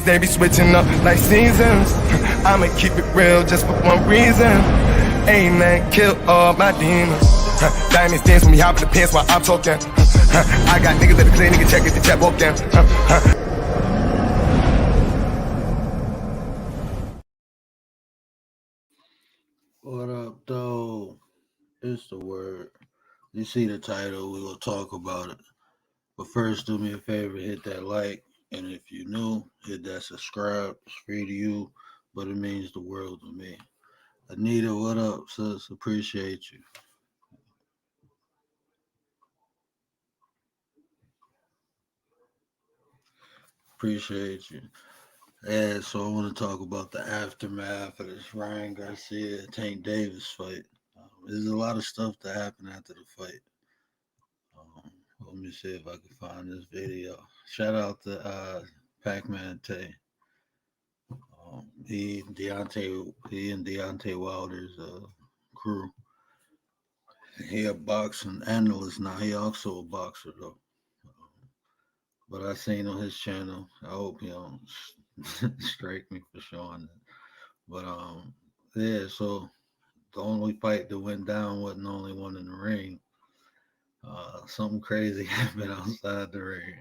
they be switching up like seasons. I'ma keep it real just for one reason. Ain't nothing kill all my demons. Diamonds dance when we hop in the pants while I'm talking. I got niggas that the clear nigga check it, the check walking. What up, though? It's the word. You see the title, we will talk about it. But first, do me a favor, hit that like. And if you're new, hit that subscribe. It's free to you, but it means the world to me. Anita, what up, sis? Appreciate you. Appreciate you. Yeah, so I want to talk about the aftermath of this Ryan Garcia Tank Davis fight. There's a lot of stuff that happened after the fight. Let me see if I can find this video. Shout out to Pac-Man Tay. He and Deontay Wilder's crew. He a boxing analyst now. He also a boxer though. But I seen on his channel. I hope he don't strike me for showing it. But yeah. So the only fight that went down wasn't the only one in the ring. Something crazy happened outside the ring.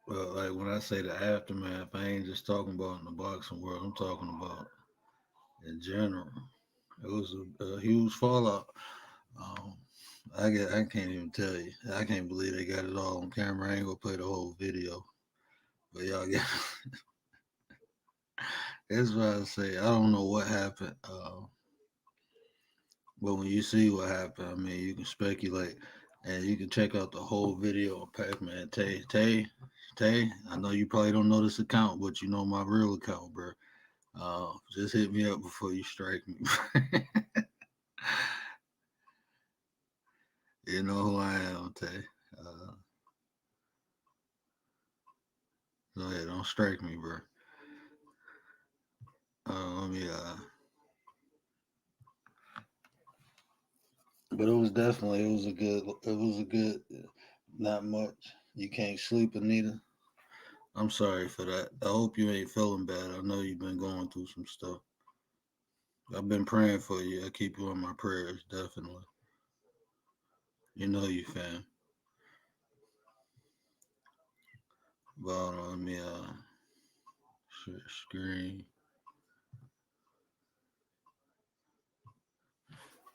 Well, like when I say the aftermath, I ain't just talking about in the boxing world. I'm talking about in general. It was a huge fallout. Um, I can't even tell you. I can't believe they got it all on camera. I ain't gonna play the whole video, but y'all get. That's what I say. I don't know what happened, but when you see what happened, I mean, you can speculate, and you can check out the whole video of Pac-Man Tay. I know you probably don't know this account, but you know my real account, bro. Just hit me up before you strike me. You know who I am, Tay. Go ahead, don't strike me, bro. Let me. But it was a good. Not much. You can't sleep, Anita. I'm sorry for that. I hope you ain't feeling bad. I know you've been going through some stuff. I've been praying for you. I keep you in my prayers, definitely. You know you, fam. But let me share screen.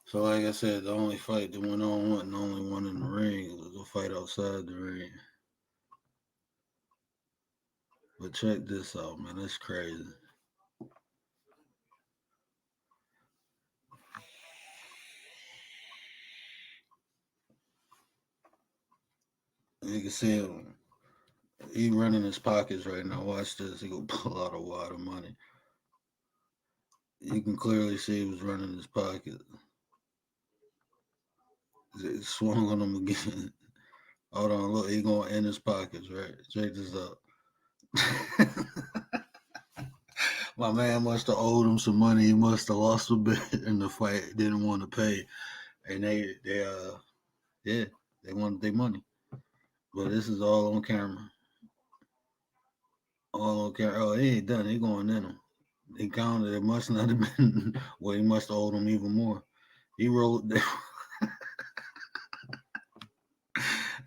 So like I said, the only fight that went on wasn't the only one in the ring. It was a fight outside the ring. But check this out, man. That's crazy. You can see him. He running his pockets right now. Watch this. He gonna pull out a wad of money. You can clearly see he was running his pocket. It swung on him again. Hold on, look, he going in his pockets, right? Check this out. My man must have owed him some money. He must have lost a bit in the fight. Didn't want to pay, and yeah, they wanted their money. But this is all on camera. All on camera. Oh, he ain't done. He going in him. He counted. It must not have been. Well, he must have owed him even more. He rolled.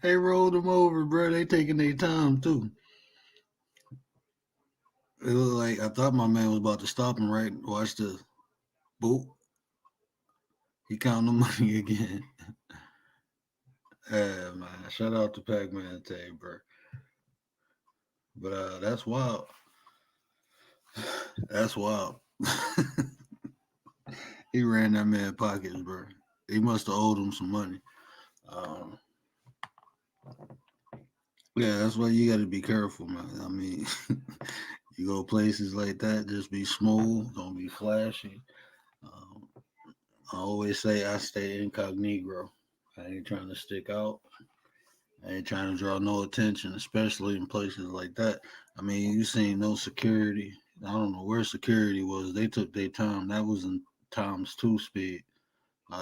They rolled him over, bro. They taking their time too. It was like I thought my man was about to stop him. Right, watch this. Boop. He counting the money again. Yeah, man. Shout out to Pac-Man Tay, bro. But that's wild. That's wild. He ran that man pockets, bro. He must have owed him some money. Um, yeah, that's why you got to be careful, man. I mean, you go places like that, just be smooth, don't be flashy. Um, I always say I stay incognito. I ain't trying to stick out. I ain't trying to draw no attention, especially in places like that. I mean, you seen no security. I don't know where security was. They took their time. That was in times two speed.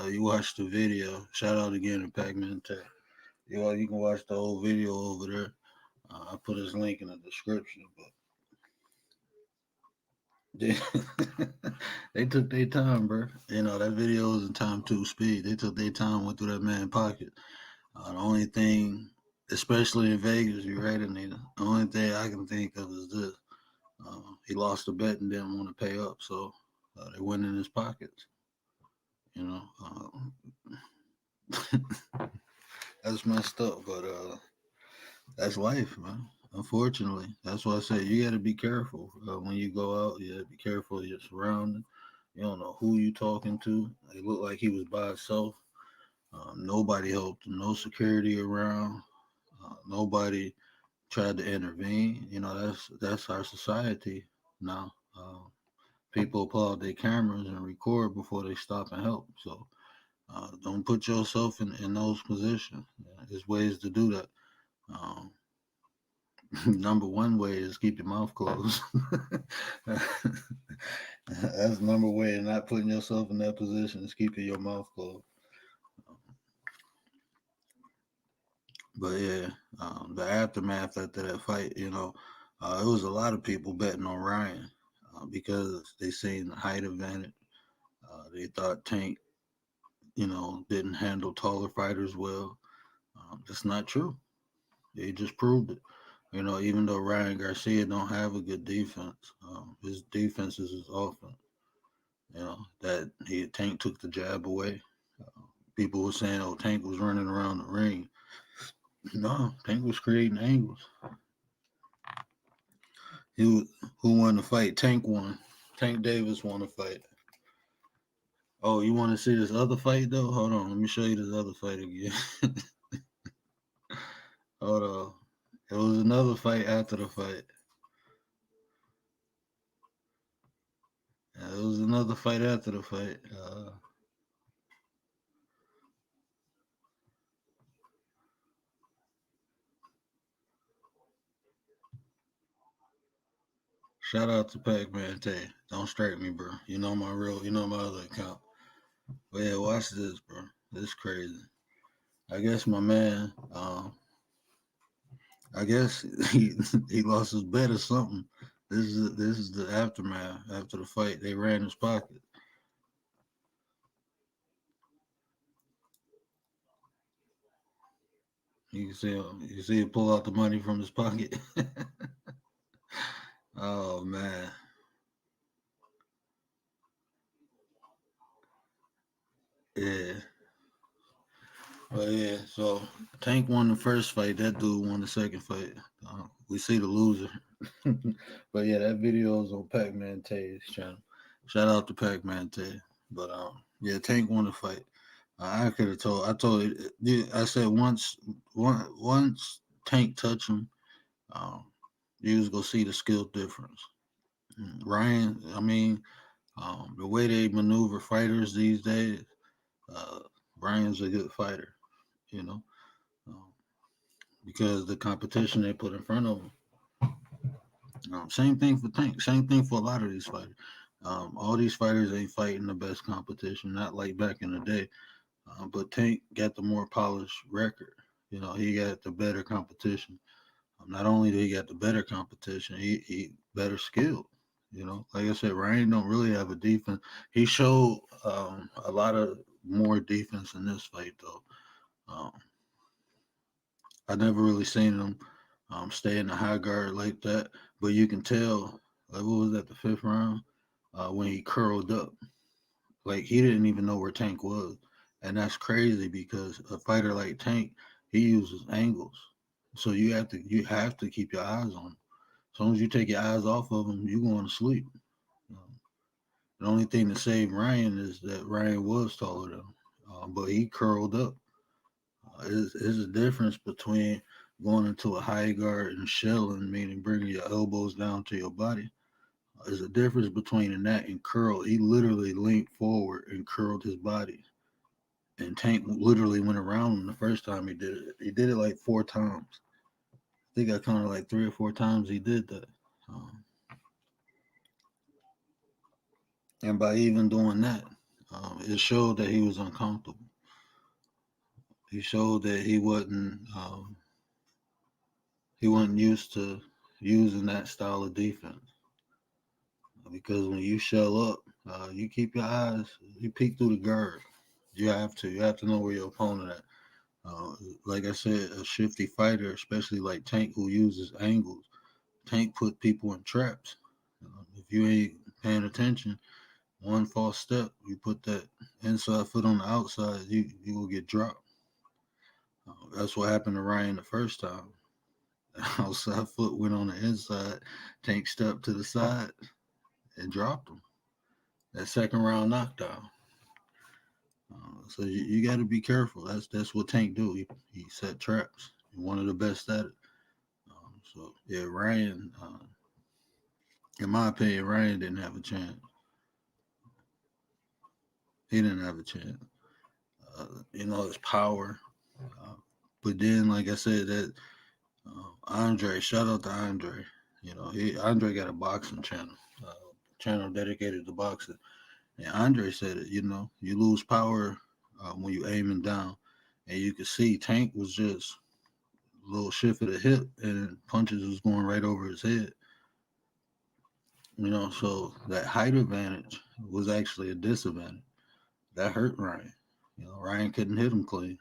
You watch the video. Shout out again to Pac-Man Tech. You can watch the whole video over there. I put his link in the description, but they, they took their time, bro. You know that video was in time two speed. They took their time, went through that man's pocket. The only thing, especially in Vegas, you're right, Anita. The only thing I can think of is this: he lost a bet and didn't want to pay up, so they went in his pockets. You know, that's messed up, but that's life, man. Unfortunately, that's why I say you got to be careful when you go out. You got to be careful of your surroundings. You don't know who you talking to. It looked like he was by himself. Nobody helped him. No security around. Nobody tried to intervene. You know, that's our society now. People pull out their cameras and record before they stop and help. So don't put yourself in those positions. There's ways to do that. Um, number one way is keep your mouth closed. That's number way of not putting yourself in that position is keeping your mouth closed. But yeah, the aftermath after that fight, you know, it was a lot of people betting on Ryan because they seen the height advantage. They thought Tank, you know, didn't handle taller fighters well. That's not true. They just proved it. You know, even though Ryan Garcia don't have a good defense, his defense is his offense. You know that Tank took the jab away. Uh, People were saying, "Oh, Tank was running around the ring." No, Tank was creating angles. Who won the fight? Tank won. Tank Davis won the fight. Oh, you want to see this other fight though? Hold on, let me show you this other fight again. Hold on. It was another fight after the fight. It was another fight after the fight. Shout out to Pac-Man Tay. Don't strike me, bro. You know my other account. But yeah, watch this, bro. This is crazy. I guess my man, I guess he lost his bet or something. This is the aftermath after the fight. They ran his pocket. You see him pull out the money from his pocket. Oh man, yeah. But yeah, so Tank won the first fight. That dude won the second fight. We see the loser. But yeah, that video is on Pac-Man Tay's channel. Shout out to Pac-Man Tay. But yeah, Tank won the fight. I could have told. I told you. Yeah, I said once Tank touch him, um, you was gonna see the skill difference. Ryan, I mean, the way they maneuver fighters these days, uh, Ryan's a good fighter. You know, um, because the competition they put in front of him. Same thing for Tank. Same thing for a lot of these fighters. All these fighters ain't fighting the best competition, not like back in the day. But Tank got the more polished record. You know, he got the better competition. Not only did he got the better competition, he better skilled. You know, like I said, Ryan don't really have a defense. He showed a lot of more defense in this fight, though. Um, I never really seen him stay in the high guard like that, but you can tell. Like what was that, the fifth round, when he curled up, like he didn't even know where Tank was, and that's crazy because a fighter like Tank, he uses angles, so you have to keep your eyes on him. As soon as you take your eyes off of him, you're going to sleep. Um, the only thing to save Ryan is that Ryan was taller than him, but he curled up. Is a difference between going into a high guard and shelling, meaning bringing your elbows down to your body. There's a difference between that and curl. He literally leaned forward and curled his body. And Tank literally went around him the first time he did it. He did it like four times. I think I counted like three or four times he did that. Um, and by even doing that, it showed that he was uncomfortable. He showed that he wasn't he wasn't used to using that style of defense because when you shell up, you keep your eyes, you peek through the guard. You have to know where your opponent at. Like I said, a shifty fighter, especially like Tank, who uses angles. Tank put people in traps. If you ain't paying attention, one false step, you put that inside foot on the outside, you will get dropped. That's what happened to Ryan the first time. The outside foot went on the inside. Tank stepped to the side and dropped him. That second round knockdown. So you got to be careful. That's what Tank do. He set traps. He's one of the best at it. So yeah, Ryan. In my opinion, Ryan didn't have a chance. He didn't have a chance. His power. Uh, but then, like I said, that Andre. Shout out to Andre. Andre got a boxing channel. Channel dedicated to boxing. And Andre said it. You lose power when you aiming down, and you could see Tank was just a little shift of the hip, and punches was going right over his head. So that height advantage was actually a disadvantage. That hurt Ryan. Ryan couldn't hit him clean.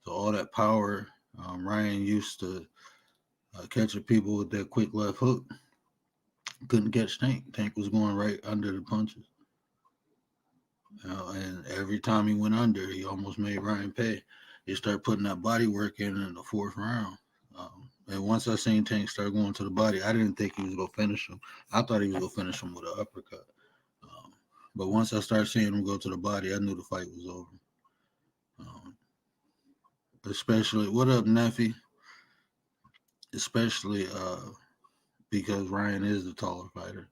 So all that power, Ryan used to catching people with that quick left hook. Couldn't catch Tank. Tank was going right under the punches. And every time he went under, he almost made Ryan pay. He started putting that body work in the fourth round. And once I seen Tank start going to the body, I didn't think he was going to finish him. I thought he was going to finish him with an uppercut. But once I started seeing him go to the body, I knew the fight was over. Especially, what up, Neffy? Especially because Ryan is the taller fighter.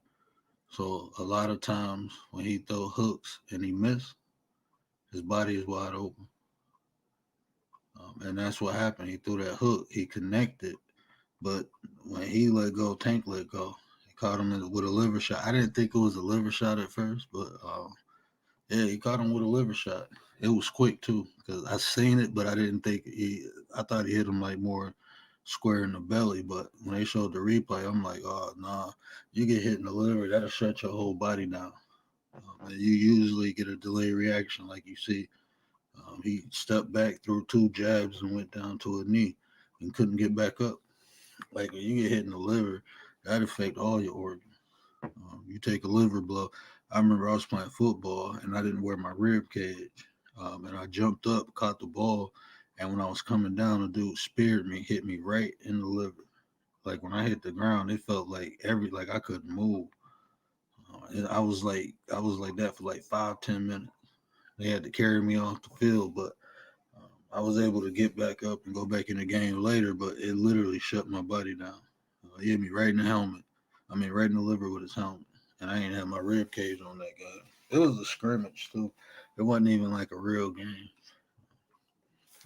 So a lot of times when he throw hooks and he miss, his body is wide open. And that's what happened. He threw that hook, he connected, but when he let go, Tank let go. He caught him with a liver shot. I didn't think it was a liver shot at first, but yeah, he caught him with a liver shot. It was quick too, because I seen it, but I didn't think I thought he hit him like more square in the belly. But when they showed the replay, I'm like, oh nah, you get hit in the liver, that'll shut your whole body down. And you usually get a delayed reaction, like you see. He stepped back, threw two jabs, and went down to a knee, and couldn't get back up. Like when you get hit in the liver, that affect all your organs. You take a liver blow. I remember I was playing football and I didn't wear my rib cage, and I jumped up, caught the ball, and when I was coming down, a dude speared me, hit me right in the liver. Like when I hit the ground, it felt like I couldn't move. And I was like that for like 5-10 minutes. They had to carry me off the field, but I was able to get back up and go back in the game later. But it literally shut my body down. He hit me right in the helmet. I mean, right in the liver with his helmet, and I ain't had my rib cage on that guy. It was a scrimmage too. It wasn't even like a real game.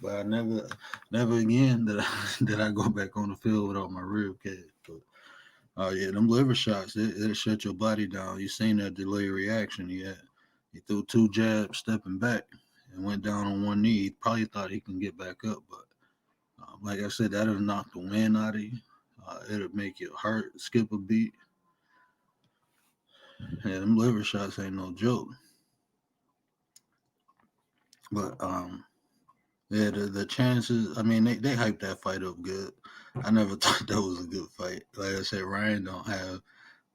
But I never again did I did I go back on the field without my rib cage. But yeah, them liver shots, it shut your body down. You seen that delay reaction he had. He threw two jabs, stepping back, and went down on one knee. He probably thought he can get back up, but like I said, that'll knock the wind out of you. It'll make your heart skip a beat. Yeah, them liver shots ain't no joke. But yeah, the chances. I mean, they hyped that fight up good. I never thought that was a good fight. Like I said, Ryan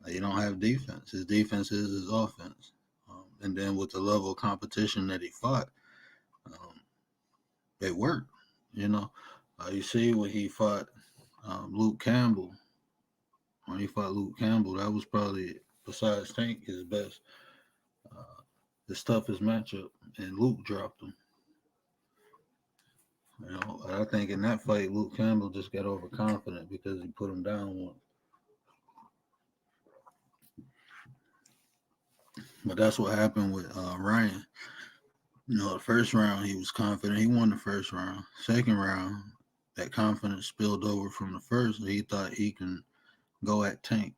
he don't have defense. His defense is his offense. And then with the level of competition that he fought, um, it worked. You know, you see when he fought Luke Campbell. When he fought Luke Campbell, that was probably besides Tank his best, uh, his toughest matchup, and Luke dropped him. I think in that fight, Luke Campbell just got overconfident because he put him down once. But that's what happened with Ryan. The first round he was confident. He won the first round. Second round, that confidence spilled over from the first. He thought he can go at Tank,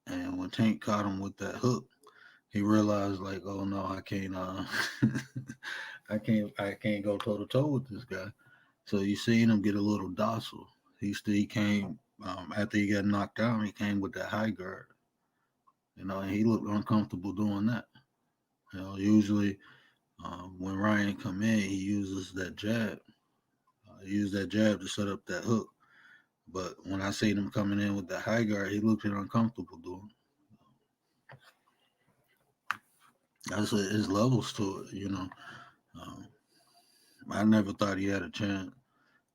and when Tank caught him with that hook, he realized like, oh no, I can't, I can't go toe to toe with this guy. So you seen him get a little docile. he came after he got knocked down. He came with that high guard, and he looked uncomfortable doing that. Usually when Ryan come in, he uses that jab. He used that jab to set up that hook. But when I seen him coming in with the high guard, he looked uncomfortable doing. That's his levels to it. Um, I never thought he had a chance,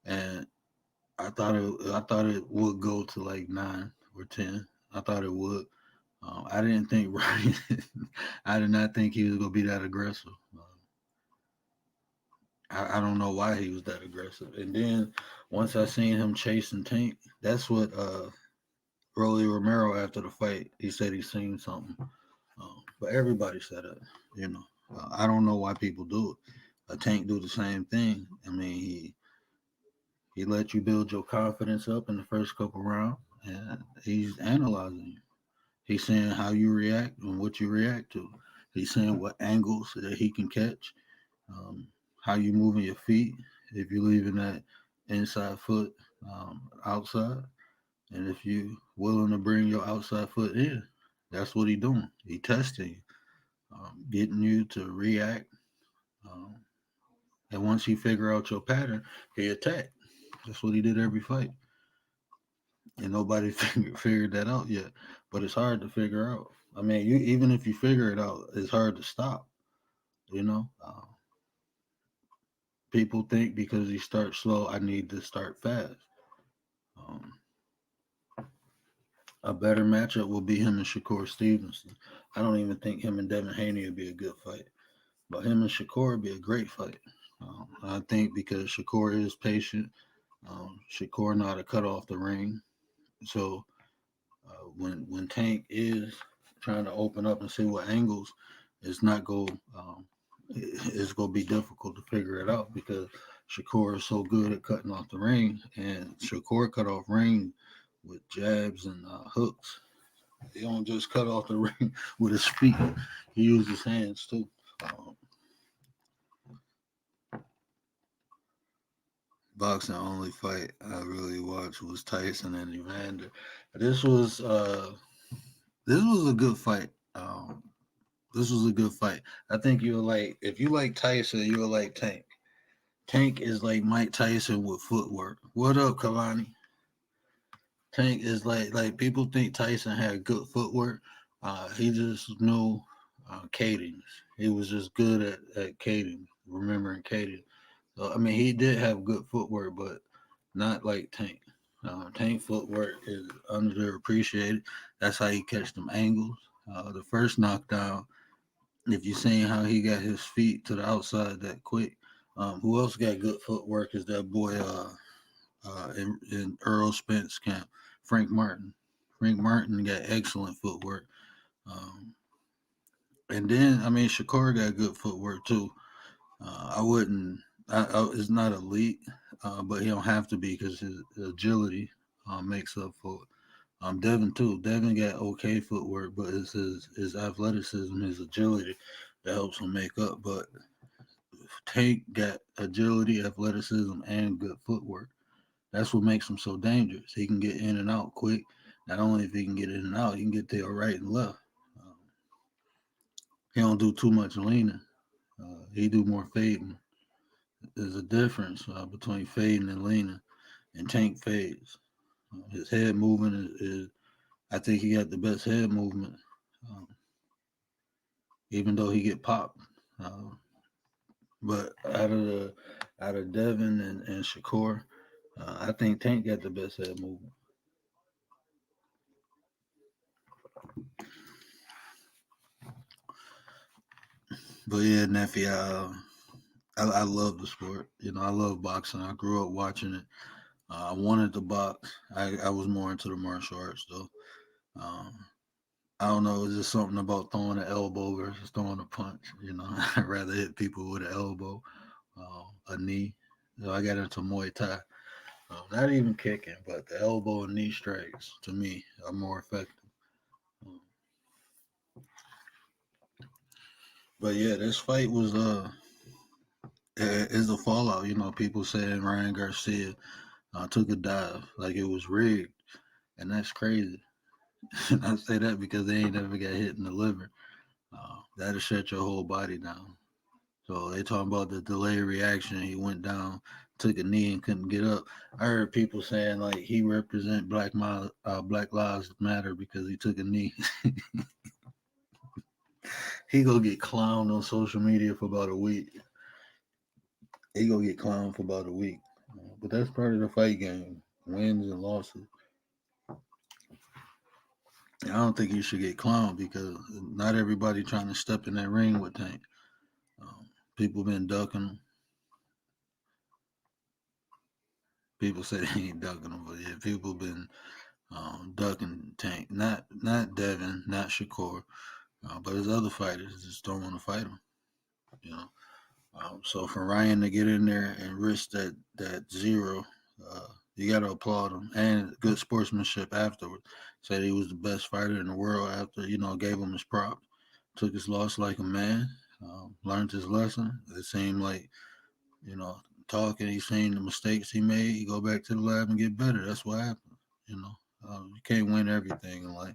and I thought it would go to like 9 or 10. I thought it would. I didn't think Ryan. I did not think he was gonna be that aggressive. I don't know why he was that aggressive. And then once I seen him chasing Tank, that's what Rolly Romero after the fight he said he seen something. But everybody said it. You know, I don't know why people do it. Tank do the same thing. I mean, he let you build your confidence up in the first couple rounds, and he's analyzing you. He's saying how you react and what you react to. He's saying what angles that he can catch, um, how you moving your feet, if you're leaving that inside foot outside, and if you willing to bring your outside foot in. That's what he doing. He testing you, getting you to react. Um, and once he figure out your pattern, he attack. That's what he did every fight. And nobody figured that out yet. But it's hard to figure out. I mean, you even if you figure it out, it's hard to stop. You know, people think because he starts slow, I need to start fast. Um, a better matchup will be him and Shakur Stevenson. I don't even think him and Devin Haney would be a good fight, but him and Shakur would be a great fight. I think because Shakur is patient, Shakur know how to cut off the ring. So when Tank is trying to open up and see what angles, it's not go. It's gonna be difficult to figure it out because Shakur is so good at cutting off the ring, and Shakur cut off ring with jabs and hooks. He don't just cut off the ring with his feet. He uses his hands too. Um, Boxing only fight I really watched was Tyson and Evander. This was uh this was a good fight. This was a good fight. I think you'll like if you like Tyson, you'll like Tank. Tank is like Mike Tyson with footwork. What up, Kalani? Tank is like people think Tyson had good footwork. He just knew cadence. He was just good at cadence, remembering cadence. So I mean, he did have good footwork, but not like Tank. Tank footwork is underappreciated. That's how he catch them angles. The first knockdown, if you seen how he got his feet to the outside that quick. Who else got good footwork is that boy in Earl Spence camp, Frank Martin. Frank Martin got excellent footwork. Um, and then, I mean, Shakur got good footwork too. I wouldn't, it's not elite, but he don't have to be because his agility makes up for it. Devin too. Devin got okay footwork, but it's his athleticism, his agility that helps him make up. But Tank got agility, athleticism, and good footwork. That's what makes him so dangerous. He can get in and out quick. Not only if he can get in and out, he can get there right and left. Um, he don't do too much leaning. He do more fading. There's a difference between fading and leaning. And Tank fades. His head movement is I think he got the best head movement, um, even though he get popped. Uh, but out of Devin and Shakur, I think Tank got the best head movement. But yeah, Neffy, I love the sport. I love boxing. I grew up watching it. I wanted to box. I was more into the martial arts though. Um, I don't know. It's just something about throwing an elbow versus throwing a punch. I'd rather hit people with an elbow, a knee. I got into Muay Thai. Not even kicking, but the elbow and knee strikes to me are more effective. Um, but yeah, this fight was is a fallout. People saying Ryan Garcia took a dive like it was rigged, and that's crazy. I say that because they ain't never got hit in the liver. That'll shut your whole body down. So they talking about the delayed reaction. He went down, took a knee, and couldn't get up. I heard people saying like he represent Black Lives Matter because he took a knee. He gonna get clowned on social media for about a week. He gonna get clowned for about a week. But that's part of the fight game, wins and losses. I don't think you should get clowned because not everybody trying to step in that ring with Tank. People been ducking him. People say they ain't ducking him, but yeah, people been ducking Tank. Not Devin, not Shakur, but his other fighters just don't want to fight him. You know. So for Ryan to get in there and risk that zero, you got to applaud him and good sportsmanship afterwards. Said he was the best fighter in the world after gave him his props, took his loss like a man, learned his lesson. It seemed like you know talking. He seen the mistakes he made. He go back to the lab and get better. That's what happens. You can't win everything in life.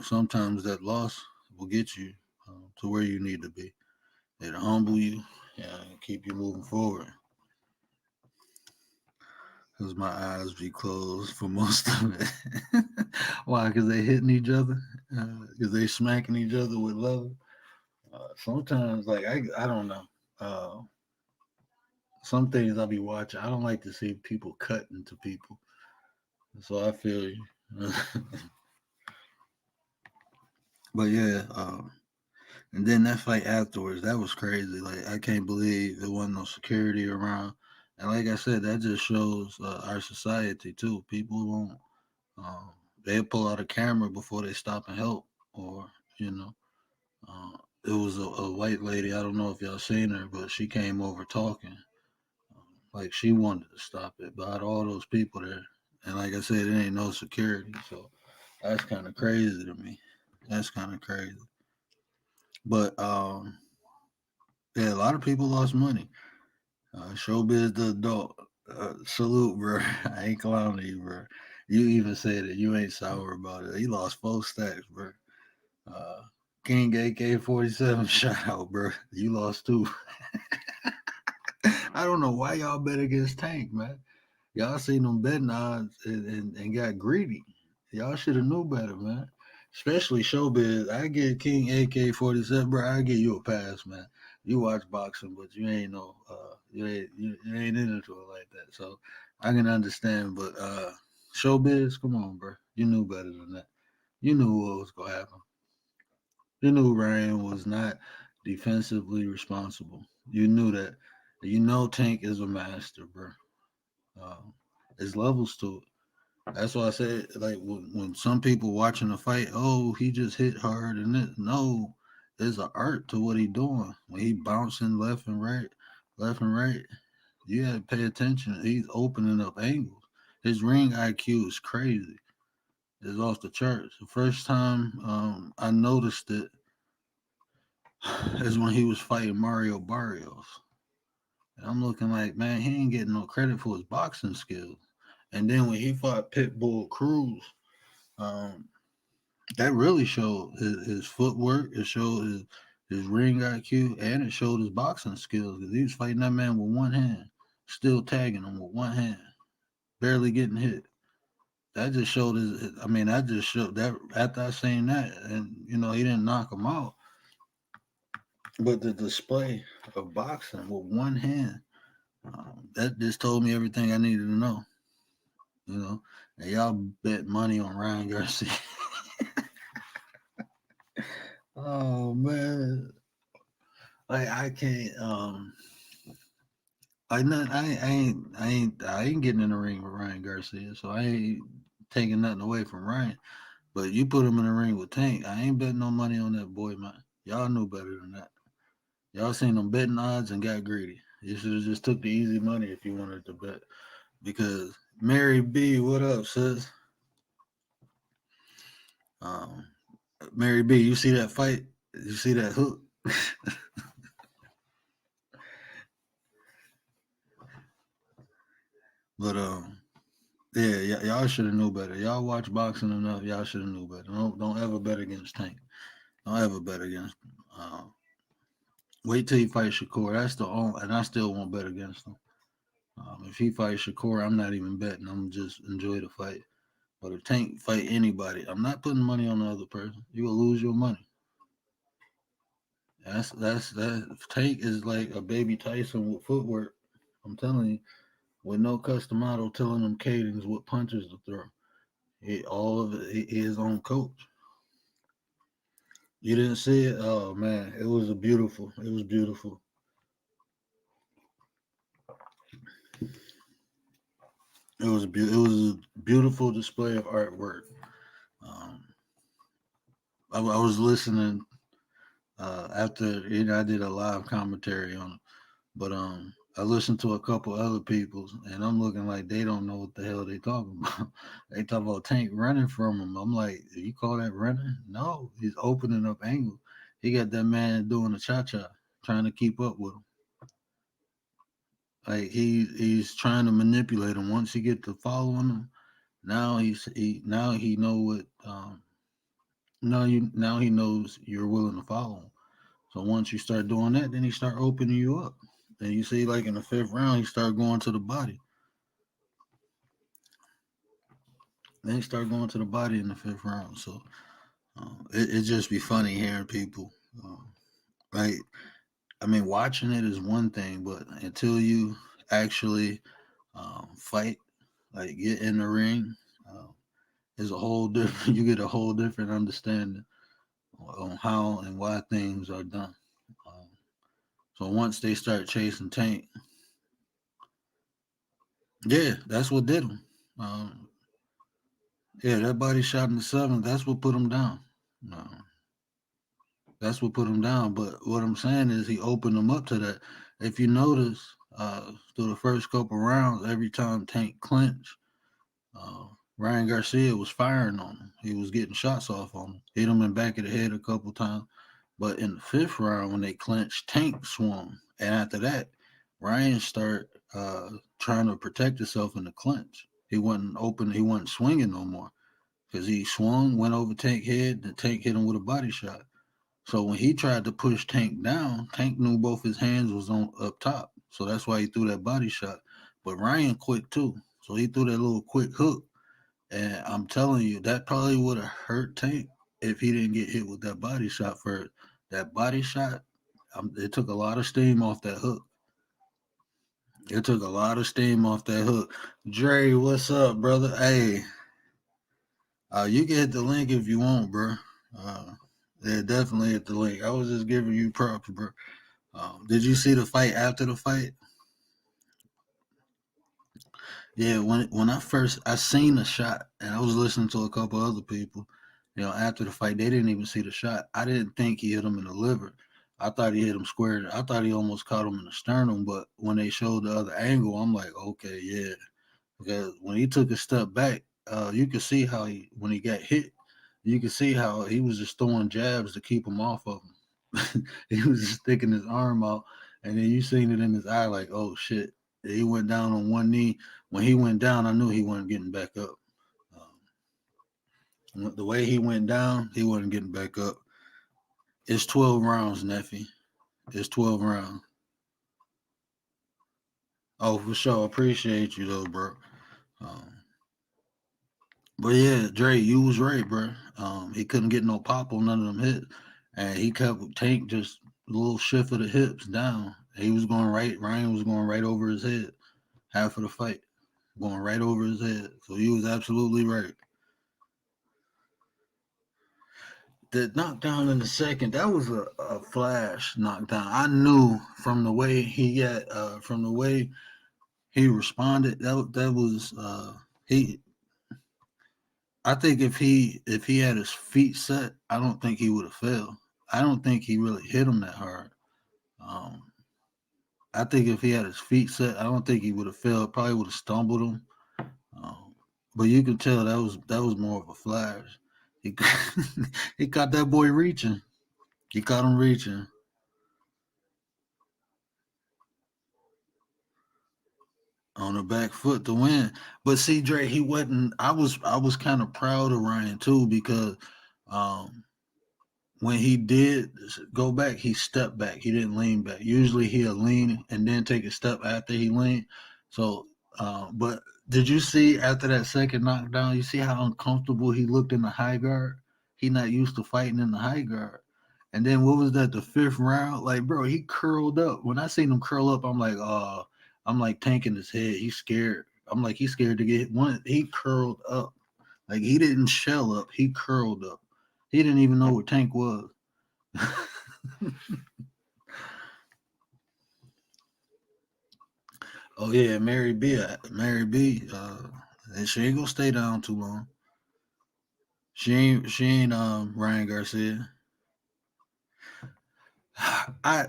Sometimes that loss will get you to where you need to be. It'll humble you and keep you moving forward. Because my eyes be closed for most of it. Why? Because they hitting each other. Because they smacking each other with love. Sometimes, like I don't know. Uh, some things I'll be watching. I don't like to see people cut into people. So I feel you. But yeah, and then that fight afterwards, that was crazy. Like I can't believe there wasn't no security around. And like I said, that just shows our society too. People won't. Um, they'll pull out a camera before they stop and help, or you know. Uh, it was a white lady. I don't know if y'all seen her, but she came over talking like she wanted to stop it. But out of all those people there, and like I said, it ain't no security, so that's kind of crazy to me. That's kind of crazy. But yeah, a lot of people lost money. Showbiz the adult. Salute, bro. I ain't clowning you, bro. You even said it. You ain't sour about it. He lost 4 stacks, bro. Uh, King AK-47 shout out, bro. You lost 2. I don't know why y'all bet against Tank, man. Y'all seen them betting odds and got greedy. Y'all should have knew better, man. Especially Showbiz. I give King AK-47, bro. I give you a pass, man. You watch boxing, but you ain't no you ain't into it like that. So I can understand, but Showbiz, come on, bro. You knew better than that. You knew what was gonna happen. You knew Ryan was not defensively responsible. You knew that. You know Tank is a master, bro. Um, there's levels to it. That's why I said, like, when some people watching a fight, oh, he just hit hard and it. No, there's an art to what he doing. When he bouncing left and right, you got to pay attention. He's opening up angles. His ring IQ is crazy. It's off the charts. The first time I noticed it is when he was fighting Mario Barrios. And I'm looking like, man, he ain't getting no credit for his boxing skills. And then when he fought Pitbull Cruz, um, that really showed his footwork. It showed his ring IQ, and it showed his boxing skills because he was fighting that man with one hand, still tagging him with one hand, barely getting hit. That just showed I mean, that just showed that after I seen that, and he didn't knock him out, but the display of boxing with one hand, that just told me everything I needed to know. And y'all bet money on Ryan Garcia. Oh man, like I can't. I ain't getting in the ring with Ryan Garcia, so I ain't taking nothing away from Ryan. But you put him in the ring with Tank, I ain't betting no money on that boy, man. Y'all knew better than that. Y'all seen them betting odds and got greedy. You should have just took the easy money if you wanted to bet. Because Mary B, what up, sis? Um, Mary B, you see that fight? You see that hook? But yeah, y'all should have knew better. Y'all watch boxing enough. Y'all should have knew better. Don't ever bet against Tank. Don't ever bet against him. Wait till he fights Shakur. That's the only, and I still won't bet against him. If he fights Shakur, I'm not even betting. I'm just enjoy the fight. But if Tank fight anybody, I'm not putting money on the other person. You will lose your money. That. Tank is like a baby Tyson with footwork. I'm telling you, with no custom model telling them cadence what punches to throw. All of it, his own coach. You didn't see it? Oh man, it was a beautiful. It was beautiful. It was a beautiful display of artwork. Um, I was listening after I did a live commentary on it, but I listened to a couple other people's, and I'm looking like they don't know what the hell they talking about. They talk about Tank running from him. I'm like, you call that running? No, he's opening up angle. He got that man doing a cha cha, trying to keep up with him. Like he's trying to manipulate him. Once he get to following him, now he know what now he knows you're willing to follow him. So once you start doing that, then he start opening you up. And you see, like in the fifth round, he start going to the body. Then he start going to the body in the fifth round. So it just be funny hearing people. Like I mean, watching it is one thing, but until you actually fight, like get in the ring, uh, is a whole different. You get a whole different understanding on how and why things are done. Um, so once they start chasing Tank, yeah, that's what did him. Um, yeah, that body shot in the seventh. That's what put him down. Uh, that's what put him down. But what I'm saying is he opened him up to that. If you notice, through the first couple rounds, every time Tank clinched, uh, Ryan Garcia was firing on him. He was getting shots off on him. Hit him in the back of the head a couple times. But in the fifth round, when they clinched, Tank swung, and after that, Ryan started trying to protect himself in the clinch. He wasn't open. He wasn't swinging no more because he swung, went over Tank head. The Tank hit him with a body shot. So when he tried to push Tank down, Tank knew both his hands was on up top. So that's why he threw that body shot. But Ryan quick too. So he threw that little quick hook. And I'm telling you, that probably would have hurt Tank if he didn't get hit with that body shot first. That body shot, it took a lot of steam off that hook. It took a lot of steam off that hook. Dre, what's up, brother? Hey, you can hit the link if you want, bro. Uh, yeah, definitely hit the link. I was just giving you props, bro. Did you see the fight after the fight? Yeah, when I seen the shot and I was listening to a couple other people, after the fight, they didn't even see the shot. I didn't think he hit him in the liver. I thought he hit him square. I thought he almost caught him in the sternum, but when they showed the other angle, I'm like, okay, yeah. Because when he took a step back, you could see how when he got hit, you could see how he was just throwing jabs to keep him off of him. He was just sticking his arm out, and then you seen it in his eye, like, oh shit. He went down on one knee. When he went down, I knew he wasn't getting back up. The way he went down, he wasn't getting back up. It's 12 rounds, nephew. It's 12 rounds. Oh, for sure. Appreciate you though, bro. Um, but yeah, Dre, you was right, bro. He couldn't get no pop on none of them hits, and he kept Tank just a little shift of the hips down. He was going right. Ryan was going right over his head. Half of the fight, going right over his head. So he was absolutely right. The knockdown in the second, that was a flash knockdown. I knew from the way from the way he responded, that was he. I think if he had his feet set, I don't think he would have failed. I don't think he really hit him that hard. Um, I think if he had his feet set, I don't think he would have failed. Probably would have stumbled him. Um, but you could tell that was more of a flash. He he caught that boy reaching. He caught him reaching. on the back foot to win. But see, Dre, he wasn't. I was kind of proud of Ryan too because um, when he did go back, he stepped back. He didn't lean back. Usually he'll lean and then take a step after he leaned. So, but did you see after that second knockdown? You see how uncomfortable he looked in the high guard. He not used to fighting in the high guard. And then what was that? The fifth round, like bro, he curled up. When I seen him curl up, I'm like tanking his head. He's scared. I'm like he's scared to get hit. One. He curled up, like he didn't shell up. He curled up. He didn't even know what Tank was. Oh yeah, Mary B. And she ain't gonna stay down too long. She ain't Ryan Garcia. I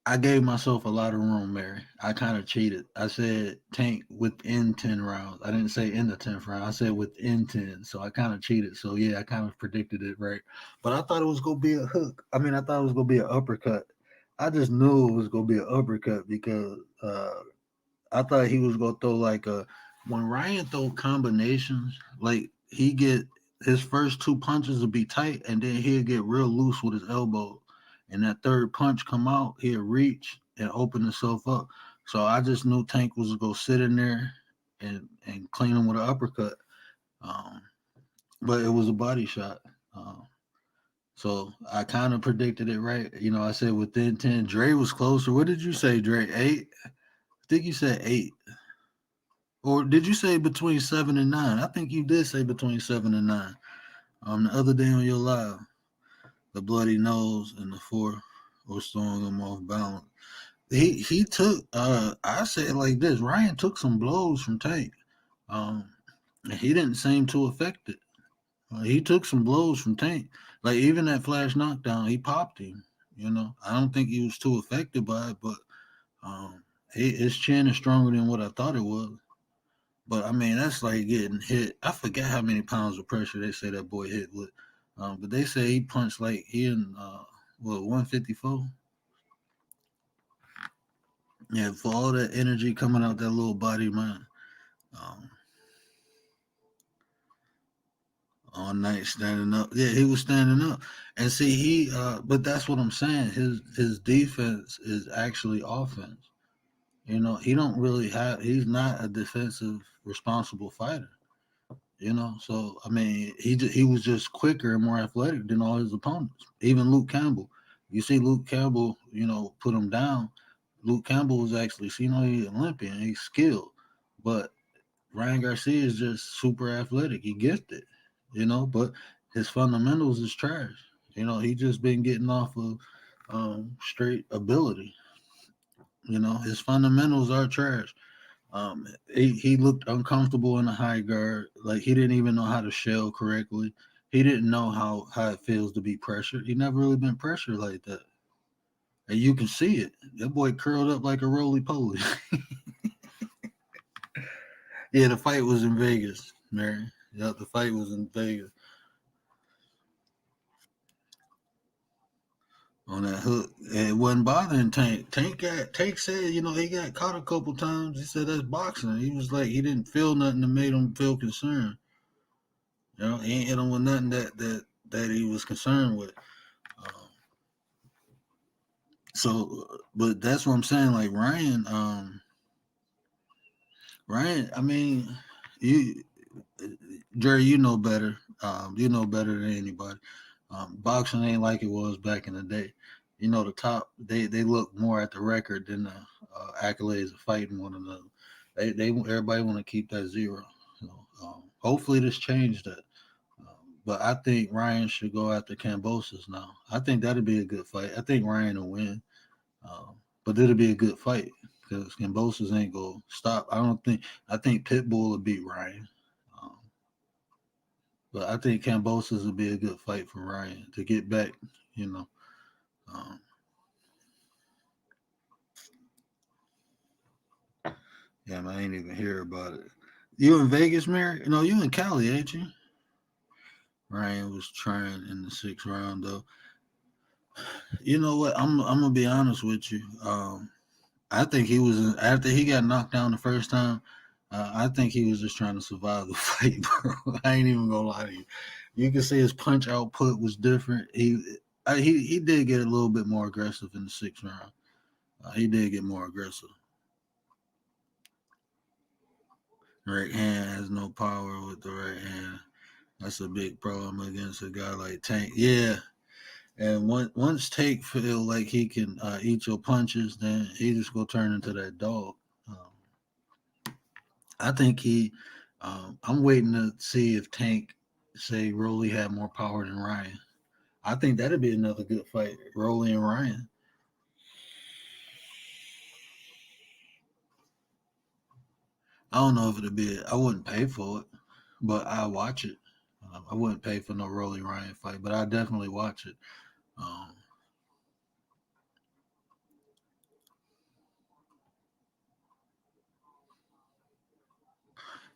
I gave myself a lot of room, Mary. I kind of cheated. I said Tank within 10 rounds. I didn't say in the 10th round. I said within 10. So I kind of cheated. So yeah, I kind of predicted it right. But I thought it was gonna be a hook. I mean, I thought it was gonna be an uppercut. I just knew it was gonna be an uppercut because I thought he was gonna throw like a when Ryan throw combinations, like he get his first two punches will be tight and then he'll get real loose with his elbow. And that third punch come out, he'll reach and open himself up. So I just knew Tank was gonna sit in there and clean him with an uppercut. Um, but it was a body shot. So I kind of predicted it right. You know, I said within 10. Dre was closer. What did you say, Dre? 8? I think you said 8. Or did you say between 7 and 9? I think you did say between 7 and 9. The other day on your live, the bloody nose and the four was throwing him off balance. He took I say it like this, Ryan took some blows from Tank. Um he didn't seem too affected. He took some blows from Tank. Like even that flash knockdown, he popped him. You know, I don't think he was too affected by it, but his chin is stronger than what I thought it was. But I mean, that's like getting hit. I forget how many pounds of pressure they say that boy hit with. But they say he punched like he in what 154. Yeah, for all that energy coming out that little body, man. Um, all night standing up. Yeah, he was standing up. And see, but that's what I'm saying. His defense is actually offense. You know, he don't really have. He's not a defensive responsible fighter. You know, so I mean, he was just quicker and more athletic than all his opponents. Even Luke Campbell. You see, Luke Campbell, you know, put him down. Luke Campbell was actually, you know, he's Olympian, he's skilled, but Ryan Garcia is just super athletic. He gifted, you know, but his fundamentals is trash. You know, he just been getting off of straight ability. You know, his fundamentals are trash. He looked uncomfortable in the high guard. Like he didn't even know how to shell correctly. He didn't know how it feels to be pressured. He never really been pressured like that. And you can see it. That boy curled up like a roly poly. Yeah, the fight was in Vegas, Mary. Yep, the fight was in Vegas on that hook. And it wasn't bothering Tank. Tank said, you know, he got caught a couple times. He said that's boxing. He was like he didn't feel nothing that made him feel concerned. You know, he ain't hit him with nothing that he was concerned with. Um, but that's what I'm saying. Like Ryan. I mean, you, Jerry, you know better. You know better than anybody. Boxing ain't like it was back in the day. You know, the top they look more at the record than the accolades of fighting one another. They everybody want to keep that zero. You know, hopefully this changed that. But I think Ryan should go after Cambosis now. I think that'd be a good fight. I think Ryan will win, but it'll be a good fight because Cambosis ain't gonna stop. I don't think. I think Pitbull will beat Ryan, um, but I think Cambosis will be a good fight for Ryan to get back. You know, um, yeah, man, I ain't even hear about it. You in Vegas, Mary? No, you in Cali, ain't you? Ryan was trying in the 6th round though. You know what? I'm gonna be honest with you. I think he was after he got knocked down the first time. I think he was just trying to survive the fight, bro. I ain't even gonna lie to you. You can see his punch output was different. He did get a little bit more aggressive in the sixth round. He did get more aggressive. Right hand has no power with the right hand. That's a big problem against a guy like Tank. Yeah, and once Tank feel like he can eat your punches, then he just go turn into that dog. Um, I think he. I'm waiting to see if Tank say Rolly had more power than Ryan. I think that'd be another good fight, Rolly and Ryan. I don't know if it'd be. I wouldn't pay for it, but I watch it. I wouldn't pay for no Rolly Ryan fight, but I definitely watch it. Um,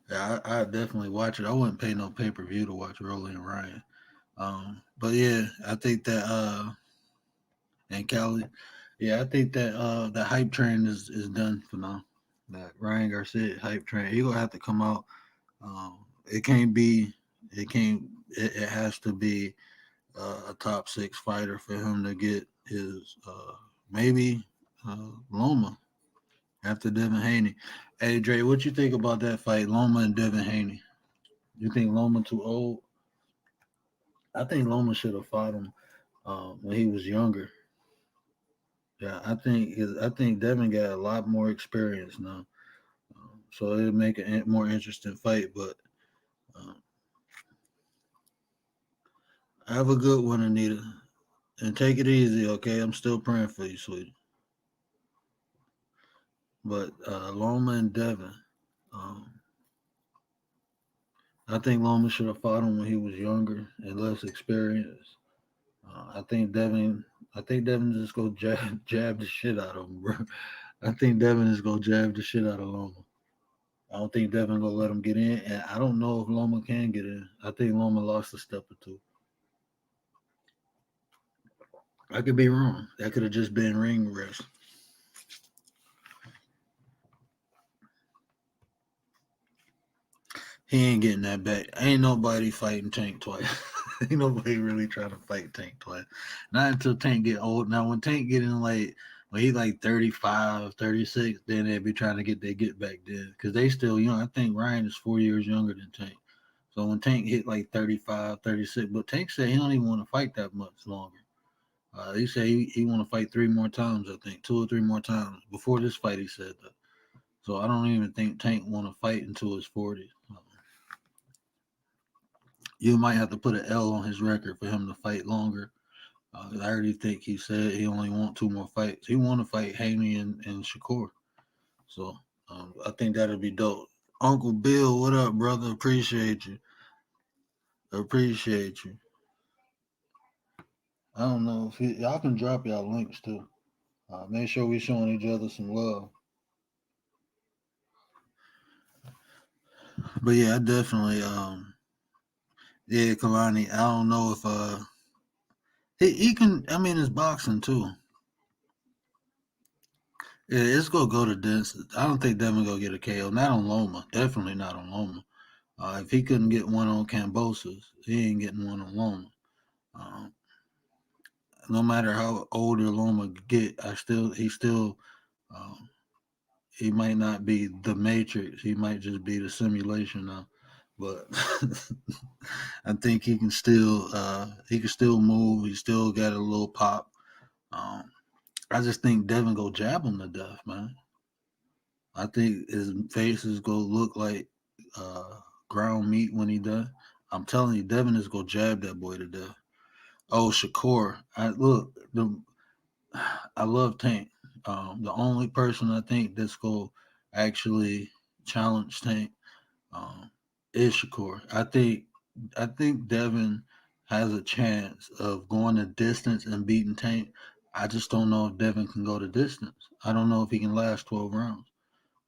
yeah, I definitely watch it. I wouldn't pay no pay per view to watch Rolly and Ryan. But yeah, I think that and Cali, yeah, I think that the hype train is done for now. That Ryan Garcia hype train, he gonna have to come out. It can't be. It can't. It has to be a top six fighter for him to get his maybe Loma after Devin Haney. Hey Dre, what you think about that fight, Loma and Devin Haney? You think Loma too old? I think Loma should have fought him when he was younger. Yeah, I think Devin got a lot more experience now, so it'll make a more interesting fight. But uh, have a good one, Anita, and take it easy. Okay, I'm still praying for you, sweetie. But Loma and Devin, um, I think Loma should have fought him when he was younger and less experienced. I think Devin. I think Devin just go jab the shit out of him, bro. I think Devin is gonna jab the shit out of Loma. I don't think Devin gonna let him get in, and I don't know if Loma can get in. I think Loma lost a step or two. I could be wrong. That could have just been ring rest. He ain't getting that back. Ain't nobody fighting Tank twice. Ain't nobody really trying to fight Tank twice. Not until Tank get old. Now when Tank get in like when he like 35, 36, then they be trying to get their get back then. Because they still young. I think Ryan is 4 years younger than Tank. So when Tank hit like 35, 36, but Tank said he don't even want to fight that much longer. He said he want to fight three more times, I think, two or three more times. Before this fight, he said that. So I don't even think Tank want to fight until his 40s. You might have to put an L on his record for him to fight longer. I already think he said he only want two more fights. He want to fight Haney and Shakur. So I think that'll be dope. Uncle Bill, what up, brother? Appreciate you. Appreciate you. I don't know if y'all can drop y'all links too. Make sure we showing each other some love. But yeah, I definitely yeah, Kalani. I don't know if he can. I mean, it's boxing too. Yeah, it's gonna go to distance. I don't think Devin gonna get a KO. Not on Loma. Definitely not on Loma. If he couldn't get one on Cambosos, he ain't getting one on Loma. Um, no matter how older Loma get, he still um, he might not be the Matrix. He might just be the simulation now. But I think he can still move. He still got a little pop. Um, I just think Devin go jab him to death, man. I think his face is gonna look like uh, ground meat when he done. I'm telling you, Devin is gonna jab that boy to death. Oh, Shakur, I love Tank. The only person I think that's gonna actually challenge Tank um, is Shakur. I think Devin has a chance of going the distance and beating Tank. I just don't know if Devin can go the distance. I don't know if he can last 12 rounds.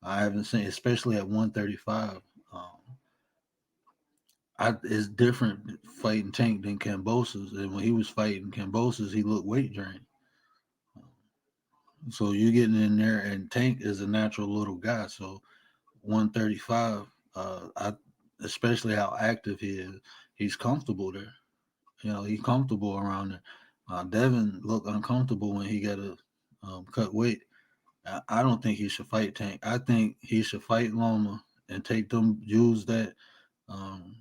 I haven't seen, especially at 135. Um, it's different fighting Tank than Cambosos. And when he was fighting Cambosos, he looked weight drained. So you getting in there, and Tank is a natural little guy. So 135, I especially how active he is, he's comfortable there. He's comfortable around there. Devin looked uncomfortable when he got to cut weight. I don't think he should fight Tank. I think he should fight Loma and take them, um,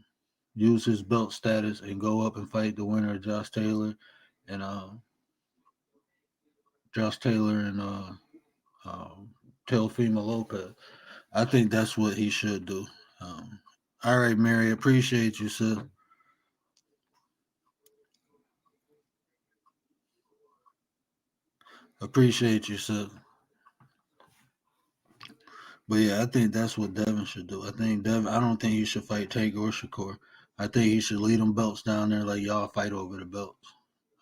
use his belt status and go up and fight the winner of and Josh Taylor and Teofimo Lopez. I think that's what he should do. Um, all right, Mary, appreciate you, sis. Appreciate you, sis. But yeah, I think that's what Devin should do. I think Devin. I don't think he should fight Tank or Shakur. I think he should lead them belts down there like y'all fight over the belts.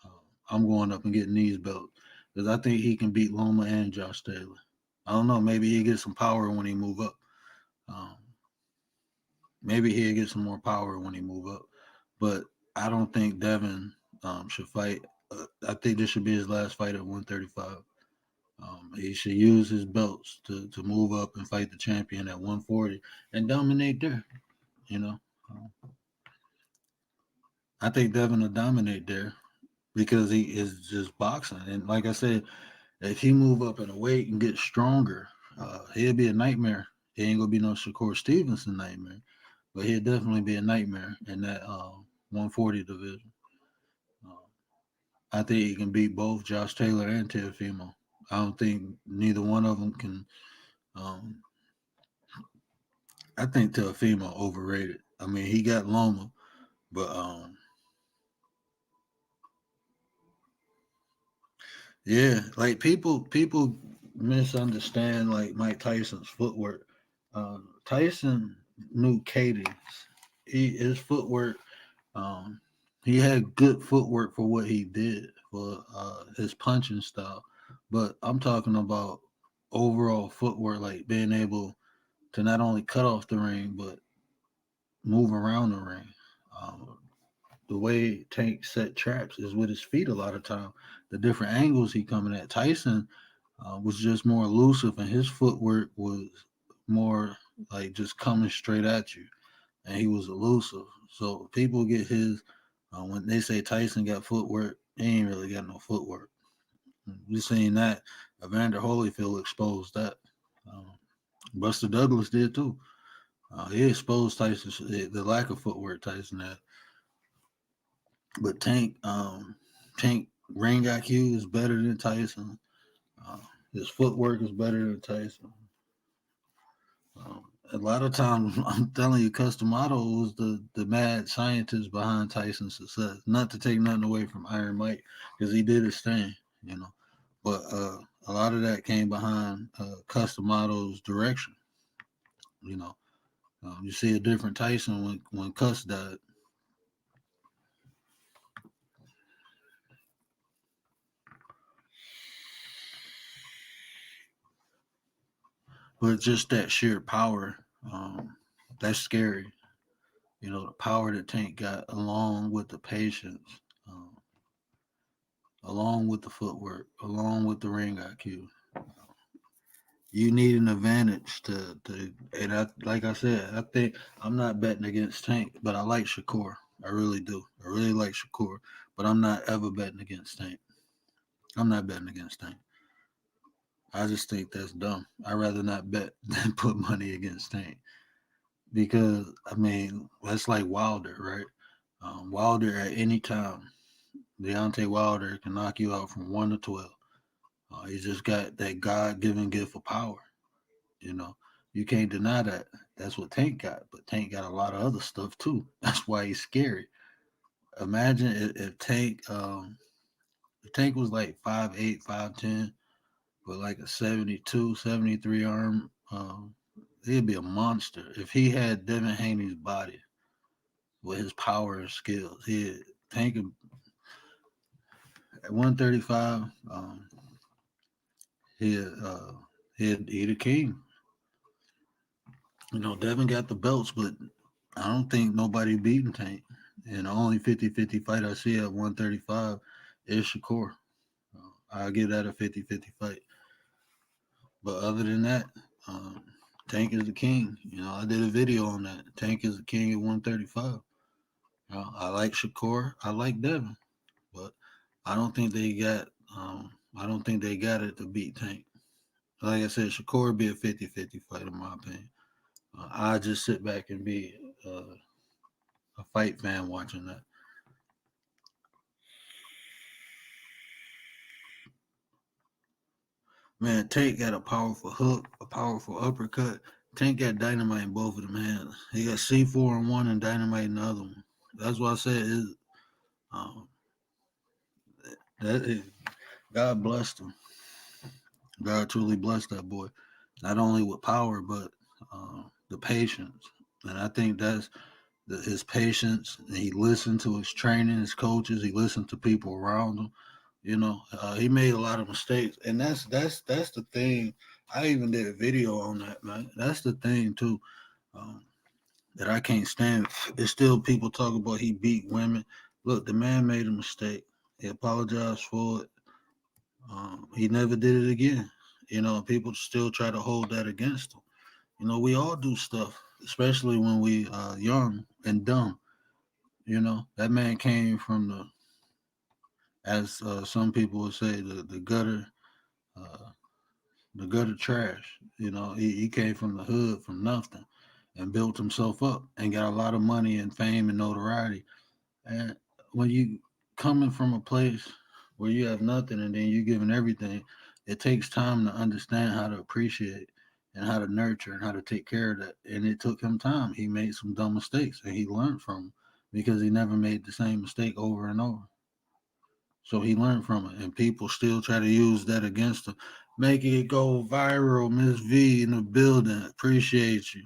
Uh, I'm going up and getting these belts because I think he can beat Loma and Josh Taylor. I don't know. Maybe he gets some power when he move up. Um, maybe he'll get some more power when he move up. But I don't think Devin should fight. I think this should be his last fight at 135. He should use his belts to move up and fight the champion at 140 and dominate there. You know, I think Devin will dominate there because he is just boxing. And like I said, if he move up in a weight and get stronger, he'll be a nightmare. He ain't gonna be no Shakur Stevenson nightmare, but he'll definitely be a nightmare in that 140 division. Uh, I think he can beat both Josh Taylor and Teofimo. I don't think neither one of them can. Um, I think Teofimo overrated. I mean, he got Loma, but yeah, like people misunderstand like Mike Tyson's footwork. Tyson knew cadence. His footwork. Um, he had good footwork for what he did for his punching style, but I'm talking about overall footwork, like being able to not only cut off the ring but move around the ring. Um, the way Tank set traps is with his feet a lot of time. The different angles he coming at. Tyson was just more elusive, and his footwork was more like just coming straight at you, and he was elusive. So people get his when they say Tyson got footwork, he ain't really got no footwork. We seen that. Evander Holyfield exposed that. Um, Buster Douglas did too. He exposed Tyson the lack of footwork Tyson had. But Tank ring IQ is better than Tyson. Uh, his footwork is better than Tyson. A lot of times, I'm telling you, Customato was the mad scientist behind Tyson's success. Not to take nothing away from Iron Mike, because he did his thing, you know. But a lot of that came behind Customato's direction, you know. You see a different Tyson when Cuss died. But just that sheer power, that's scary. You know, the power that Tank got, along with the patience, um, along with the footwork, along with the ring IQ. You need an advantage and like I said, I think I'm not betting against Tank, but I like Shakur. I really do. I really like Shakur, but I'm not ever betting against Tank. I'm not betting against Tank. I just think that's dumb. I'd rather not bet than put money against Tank because I mean that's like Wilder, right? Wilder at any time, Deontay Wilder can knock you out from 1 to 12. He's just got that God-given gift of power. You know, you can't deny that. That's what Tank got, but Tank got a lot of other stuff too. That's why he's scary. Imagine if Tank was like 5'8", 5'10", with like a 72, 73 arm. He'd be a monster. If he had Devin Haney's body with his power and skills, he Tank at 135. He he the king. You know, Devin got the belts, but I don't think nobody beating Tank. And the only 50-50 fight I see at 135 is Shakur. I'll give that a 50-50 fight. But other than that, um, Tank is the king. I did a video on that. Tank is the king at 135. I like Shakur. I like Devin, but I don't think they got. I don't think they got it to beat Tank. Like I said, Shakur would be a 50-50 fight in my opinion. I just sit back and be a fight fan watching that. Man, Tank got a powerful hook, a powerful uppercut. Tank got dynamite in both of them hands. He got C4 in one and dynamite in the other one. That's why I said um, that is, God blessed him. God truly blessed that boy, not only with power but the patience. And I think that's his patience. He listened to his training, his coaches. He listened to people around him. He made a lot of mistakes, and that's the thing. I even did a video on that, man. That's the thing too, um, that I can't stand. It's still people talk about he beat women. Look, the man made a mistake. He apologized for it. He never did it again. People still try to hold that against him. We all do stuff, especially when we young and dumb. That man came from as some people would say, uh, the gutter trash. He came from the hood, from nothing, and built himself up and got a lot of money and fame and notoriety. And when you coming from a place where you have nothing and then you giving everything, it takes time to understand how to appreciate and how to nurture and how to take care of that. And it took him time. He made some dumb mistakes and he learned from them because he never made the same mistake over and over. So he learned from it, and people still try to use that against him, making it go viral. Miss V in the building, appreciate you.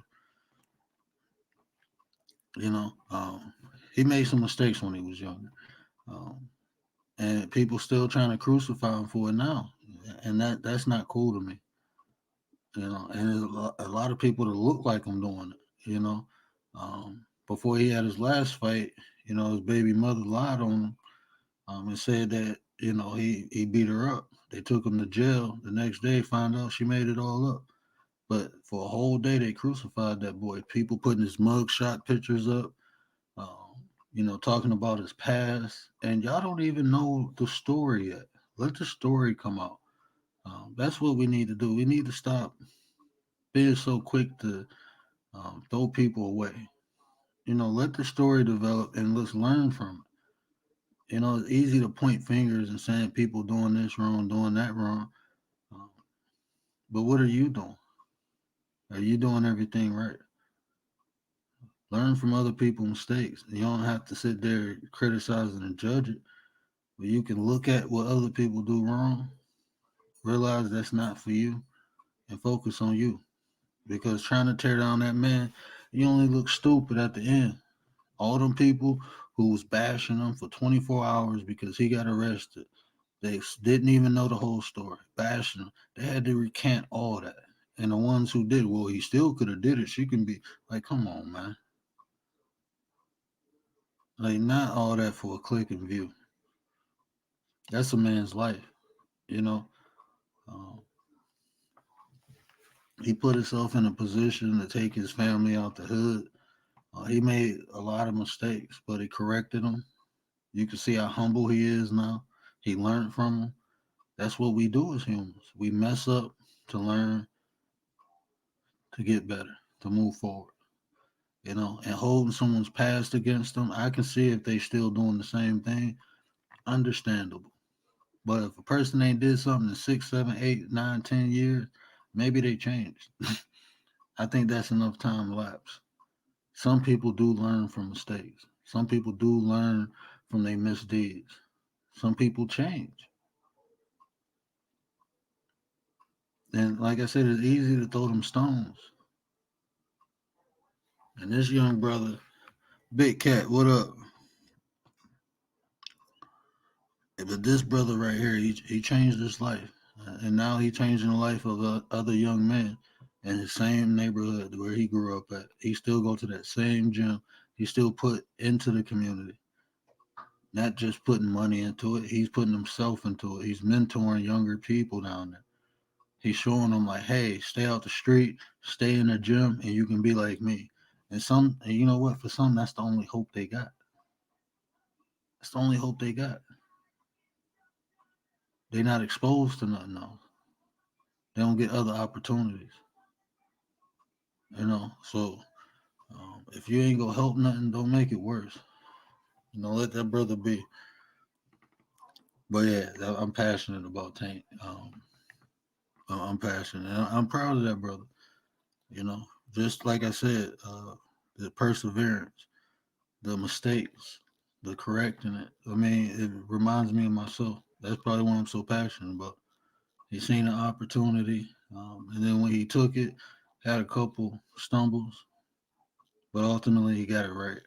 You know, he made some mistakes when he was younger, um, and people still trying to crucify him for it now, and that's not cool to me. And there's a lot of people that look like him doing it. Before he had his last fight, his baby mother lied on him, and said that he beat her up. They took him to jail. The next day, found out she made it all up. But for a whole day, they crucified that boy. People putting his mugshot pictures up, talking about his past, and y'all don't even know the story yet. Let the story come out. That's what we need to do. We need to stop being so quick to throw people away. Let the story develop and let's learn from it. It's easy to point fingers and saying people doing this wrong, doing that wrong. Um, but what are you doing? Are you doing everything right? Learn from other people's mistakes. You don't have to sit there criticizing and judge it, but you can look at what other people do wrong, realize that's not for you, and focus on you. Because trying to tear down that man, you only look stupid at the end. All them people who was bashing him for 24 hours because he got arrested, they didn't even know the whole story, bashing him. They had to recant all that. And the ones who did, well, he still could have did it. She can be like, come on, man. Like, not all that for a click and view. That's a man's life, you know. Um, he put himself in a position to take his family out the hood. He made a lot of mistakes, but he corrected them. You can see how humble he is now. He learned from them. That's what we do as humans. We mess up to learn, to get better, to move forward. And holding someone's past against them, I can see if they still doing the same thing, understandable. But if a person ain't did something in 6, 7, 8, 9, 10 years, maybe they changed. I think that's enough time lapse. Some people do learn from mistakes. Some people do learn from their misdeeds. Some people change. And like I said, it's easy to throw them stones. And this young brother, Big Cat, what up? But this brother right here, he changed his life, and now he changing the life of other young men in the same neighborhood where he grew up at. He still go to that same gym. He still put into the community, not just putting money into it. He's putting himself into it. He's mentoring younger people down there. He's showing them like, hey, stay out the street, stay in the gym, and you can be like me. And you know what? For some, that's the only hope they got. That's the only hope they got. They're not exposed to nothing else. They don't get other opportunities. So if you ain't gonna help nothing, don't make it worse. Let that brother be. But yeah, I'm passionate about Tank. I'm passionate. And I'm proud of that brother. You know, just like I said, the perseverance, the mistakes, the correcting it. I mean, it reminds me of myself. That's probably why I'm so passionate about. He seen an opportunity, and then when he took it, had a couple stumbles, but ultimately he got it right.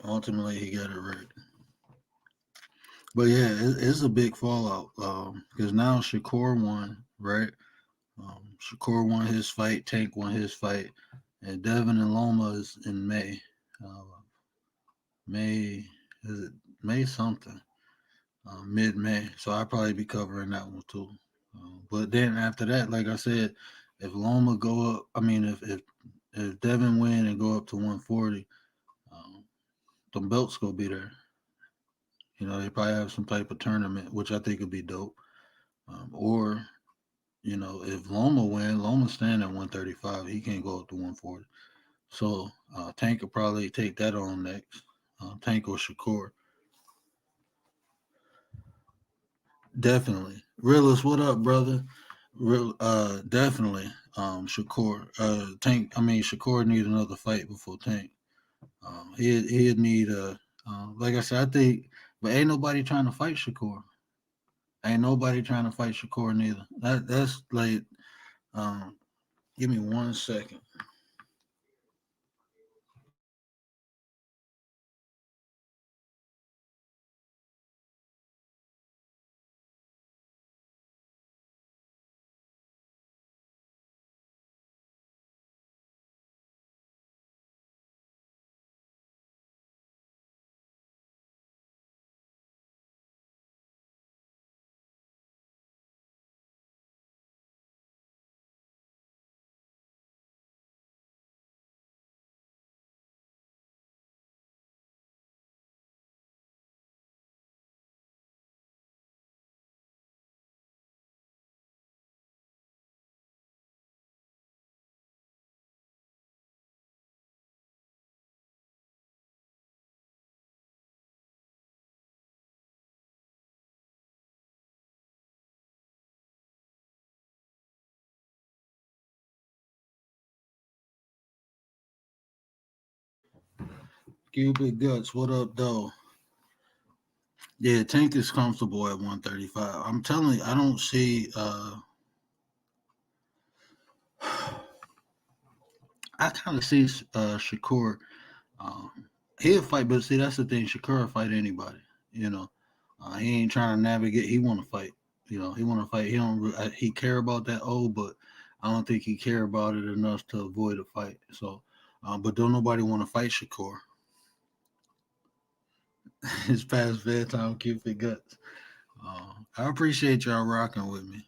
Ultimately, he got it right. But yeah, it's a big fallout because now Shakur won, right? Shakur won his fight, Tank won his fight, and Devin and Loma is in May. May is it May something? Mid May. So I'll probably be covering that one too. But then after that, like I said, if Loma go up, I mean, if Devin win and go up to 140, um, the belts gonna be there. They probably have some type of tournament, which I think would be dope. Or if Loma win, Loma stand at 135. He can't go up to 140. So Tank will probably take that on next. Tank or Shakur. Definitely. Realist, what up, brother? Definitely. Shakur. Shakur need another fight before Tank. He'd need like I said, I think, but ain't nobody trying to fight Shakur. Ain't nobody trying to fight Shakur neither. That's like, um, give me 1 second. Cupid Guts, what up, though? Yeah, Tank is comfortable at 135. I'm telling you, I don't see. I kind of see Shakur. Um, he'll fight, but see, that's the thing. Shakur will fight anybody. You know, he ain't trying to navigate. He want to fight. He want to fight. He don't. He care about that but I don't think he care about it enough to avoid a fight. So, but don't nobody want to fight Shakur. It's past bedtime, Cupid Guts. I appreciate y'all rocking with me.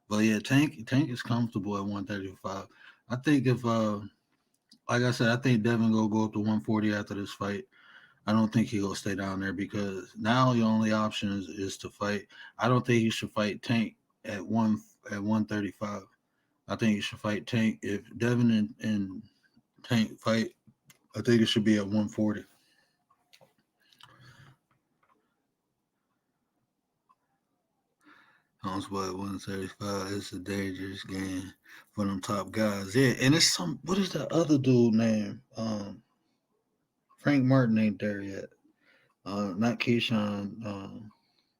But yeah, Tank is comfortable at 135. I think if like I said, I think Devin gonna go up to 140 after this fight. I don't think he gonna stay down there because now your only option is to fight. I don't think he should fight Tank at 135. I think he should fight Tank. If Devin and Tank fight, I think it should be at 140. House White 135. It's a dangerous game for them top guys. Yeah, and it's what is that other dude name? Frank Martin ain't there yet. Not Keyshawn.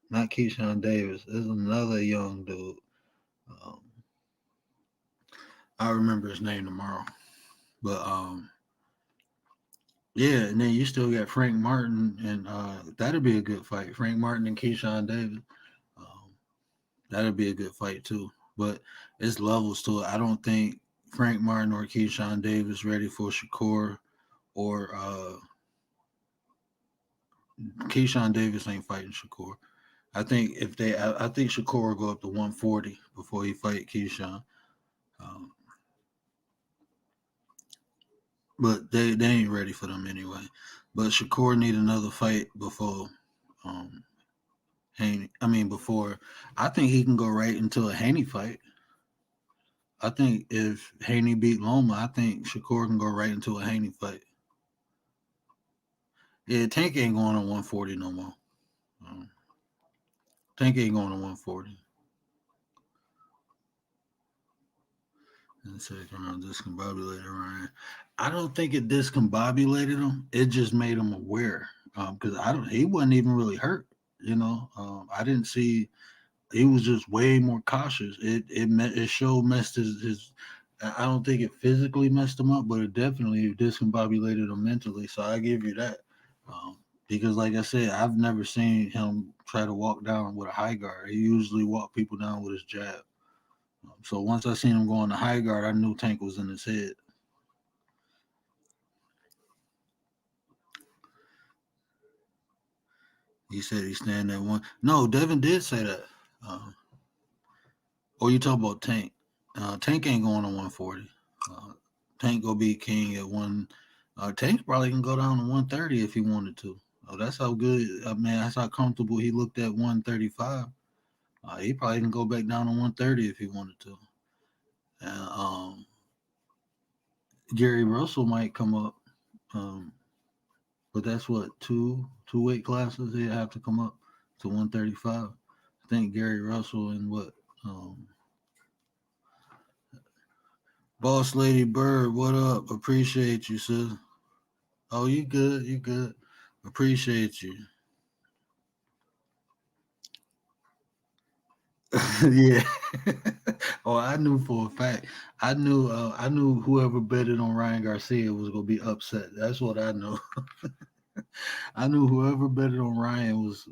Not Keyshawn Davis. There's another young dude. Um, I'll remember his name tomorrow. But yeah, and then you still got Frank Martin, and that'd be a good fight. Frank Martin and Keyshawn Davis. Um, that'd be a good fight too. But it's levels to it. I don't think Frank Martin or Keyshawn Davis ready for Shakur or Keyshawn Davis ain't fighting Shakur. I think Shakur will go up to 140 before he fight Keyshawn. Um, but they ain't ready for them anyway. But Shakur need another fight before um Haney. I mean before I think he can go right into a Haney fight. I think if Haney beat Loma, I think Shakur can go right into a Haney fight. Yeah, Tank ain't going on 140 no more. Um, Tank ain't going on 140. And second round discombobulated Ryan. I don't think it discombobulated him. It just made him aware. Because I don't. He wasn't even really hurt. I didn't see. He was just way more cautious. It showed messed his. I don't think it physically messed him up, but it definitely discombobulated him mentally. So I give you that. Because like I said, I've never seen him try to walk down with a high guard. He usually walk people down with his jab. So once I seen him go on the high guard, I knew Tank was in his head. He said he stand at one. No, Devin did say that. Uh, you talk about Tank? Tank ain't going on 140. Uh, Tank go be king at one. Tank probably can go down to 130 if he wanted to. That's how good. I mean, that's how comfortable he looked at 135. He probably can go back down to 130 if he wanted to. And Gary Russell might come up. Um, But that's what two weight classes they have to come up to 135. I think Gary Russell and what Boss Lady Bird, what up? Appreciate you, sis. Oh, you good? You good? Appreciate you. Yeah. Oh, I knew for a fact. I knew whoever betted on Ryan Garcia was gonna be upset. That's what I know. I knew whoever betted on Ryan was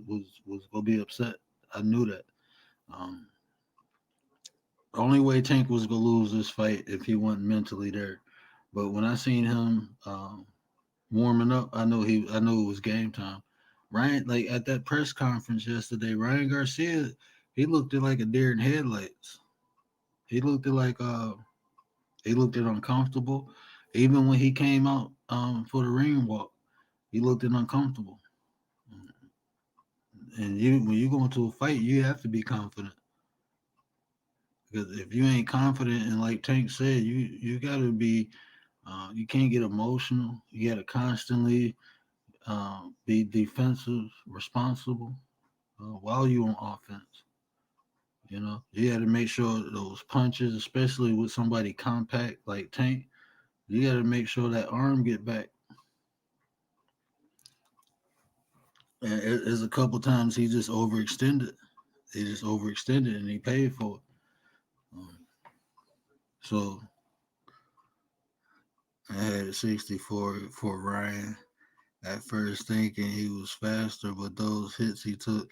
gonna be upset. I knew that. Um, Only way Tank was gonna lose this fight if he wasn't mentally there. But when I seen him warming up, I knew it was game time. Ryan, like at that press conference yesterday, Ryan Garcia, he looked at like a deer in headlights. He looked at like he looked at uncomfortable. Even when he came out for the ring walk, he looked at uncomfortable. And when you go into a fight, you have to be confident. Because if you ain't confident, and like Tank said, you gotta be. You can't get emotional. You got to constantly be defensive, responsible while you're on offense. You got to make sure those punches, especially with somebody compact like Tank, you got to make sure that arm get back. And there's a couple times he just overextended. He just overextended, and he paid for it. So I had 64 for Ryan. At first thinking he was faster, but those hits he took,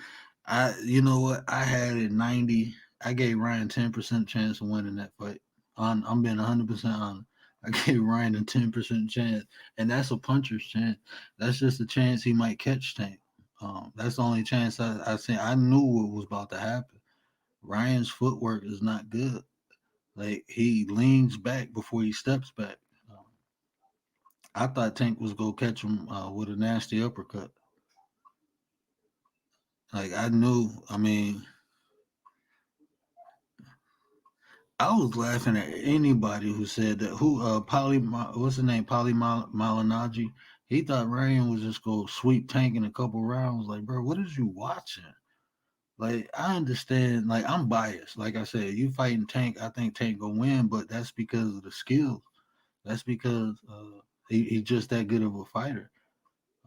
you know what? I had it 90. I gave Ryan 10% chance of winning that fight. I'm being 100% honest. I gave Ryan a 10% chance, and that's a puncher's chance. That's just a chance he might catch Tank. That's the only chance I seen. I knew what was about to happen. Ryan's footwork is not good. Like he leans back before he steps back. Um, I thought Tank was gonna catch him with a nasty uppercut. Like I knew. I mean, I was laughing at anybody who said that. What's the name? Malinaji. He thought Ryan was just go sweep Tank in a couple rounds. Like, bro, what is you watching? Like, I understand. Like, I'm biased. Like I said, you fighting Tank. I think Tank gonna win, but that's because of the skills. That's because he's just that good of a fighter.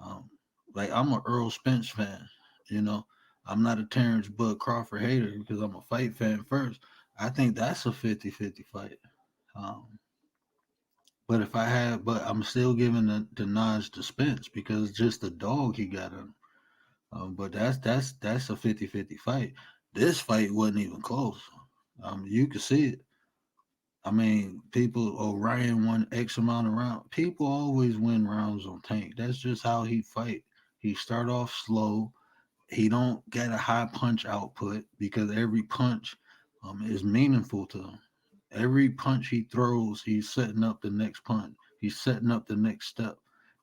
Um, like I'm a Earl Spence fan, you know. I'm not a Terrence Bud Crawford hater because I'm a fight fan first. I think that's a 50-50 fight. Um, but I'm still giving the nods to Spence because just the dog he got him. But that's a 50-50 fight. This fight wasn't even close. You could see it. I mean, people, Ryan won X amount of rounds. People always win rounds on Tank. That's just how he fight. He start off slow. He don't get a high punch output because every punch is meaningful to him. Every punch he throws, he's setting up the next punch. He's setting up the next step.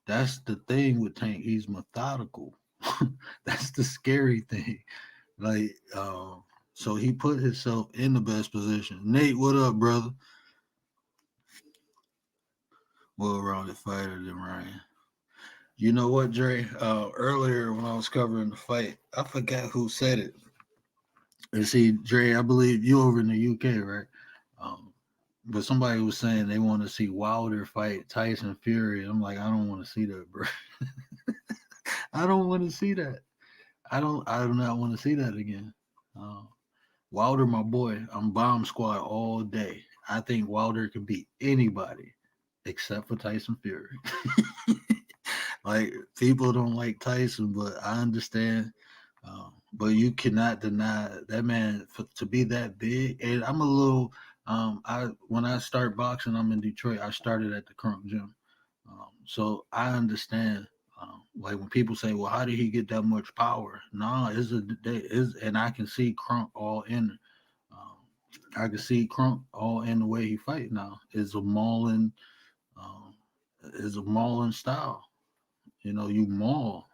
That's the thing with Tank. He's methodical. That's the scary thing. Like, so he put himself in the best position. Nate, what up, brother? Well-rounded fighter than Ryan. You know what, Dre? Earlier when I was covering the fight, I forgot who said it. And see, Dre, I believe you over in the UK, right? Um, but somebody was saying they want to see Wilder fight Tyson Fury. I'm like, I don't want to see that, bro. I don't want to see that. I do not want to see that again. Uh, Wilder, my boy, I'm bomb squad all day. I think Wilder can beat anybody except for Tyson Fury. Like people don't like Tyson, but I understand. But you cannot deny that man to be that big. And I'm a little. I when I start boxing, I'm in Detroit. I started at the Crunk Gym, so I understand. Like when people say, "Well, how did he get that much power?" No, and I can see Crunk all in. Um, I can see Crunk all in the way he fight now. Um, is a mauling style. You know, you maul.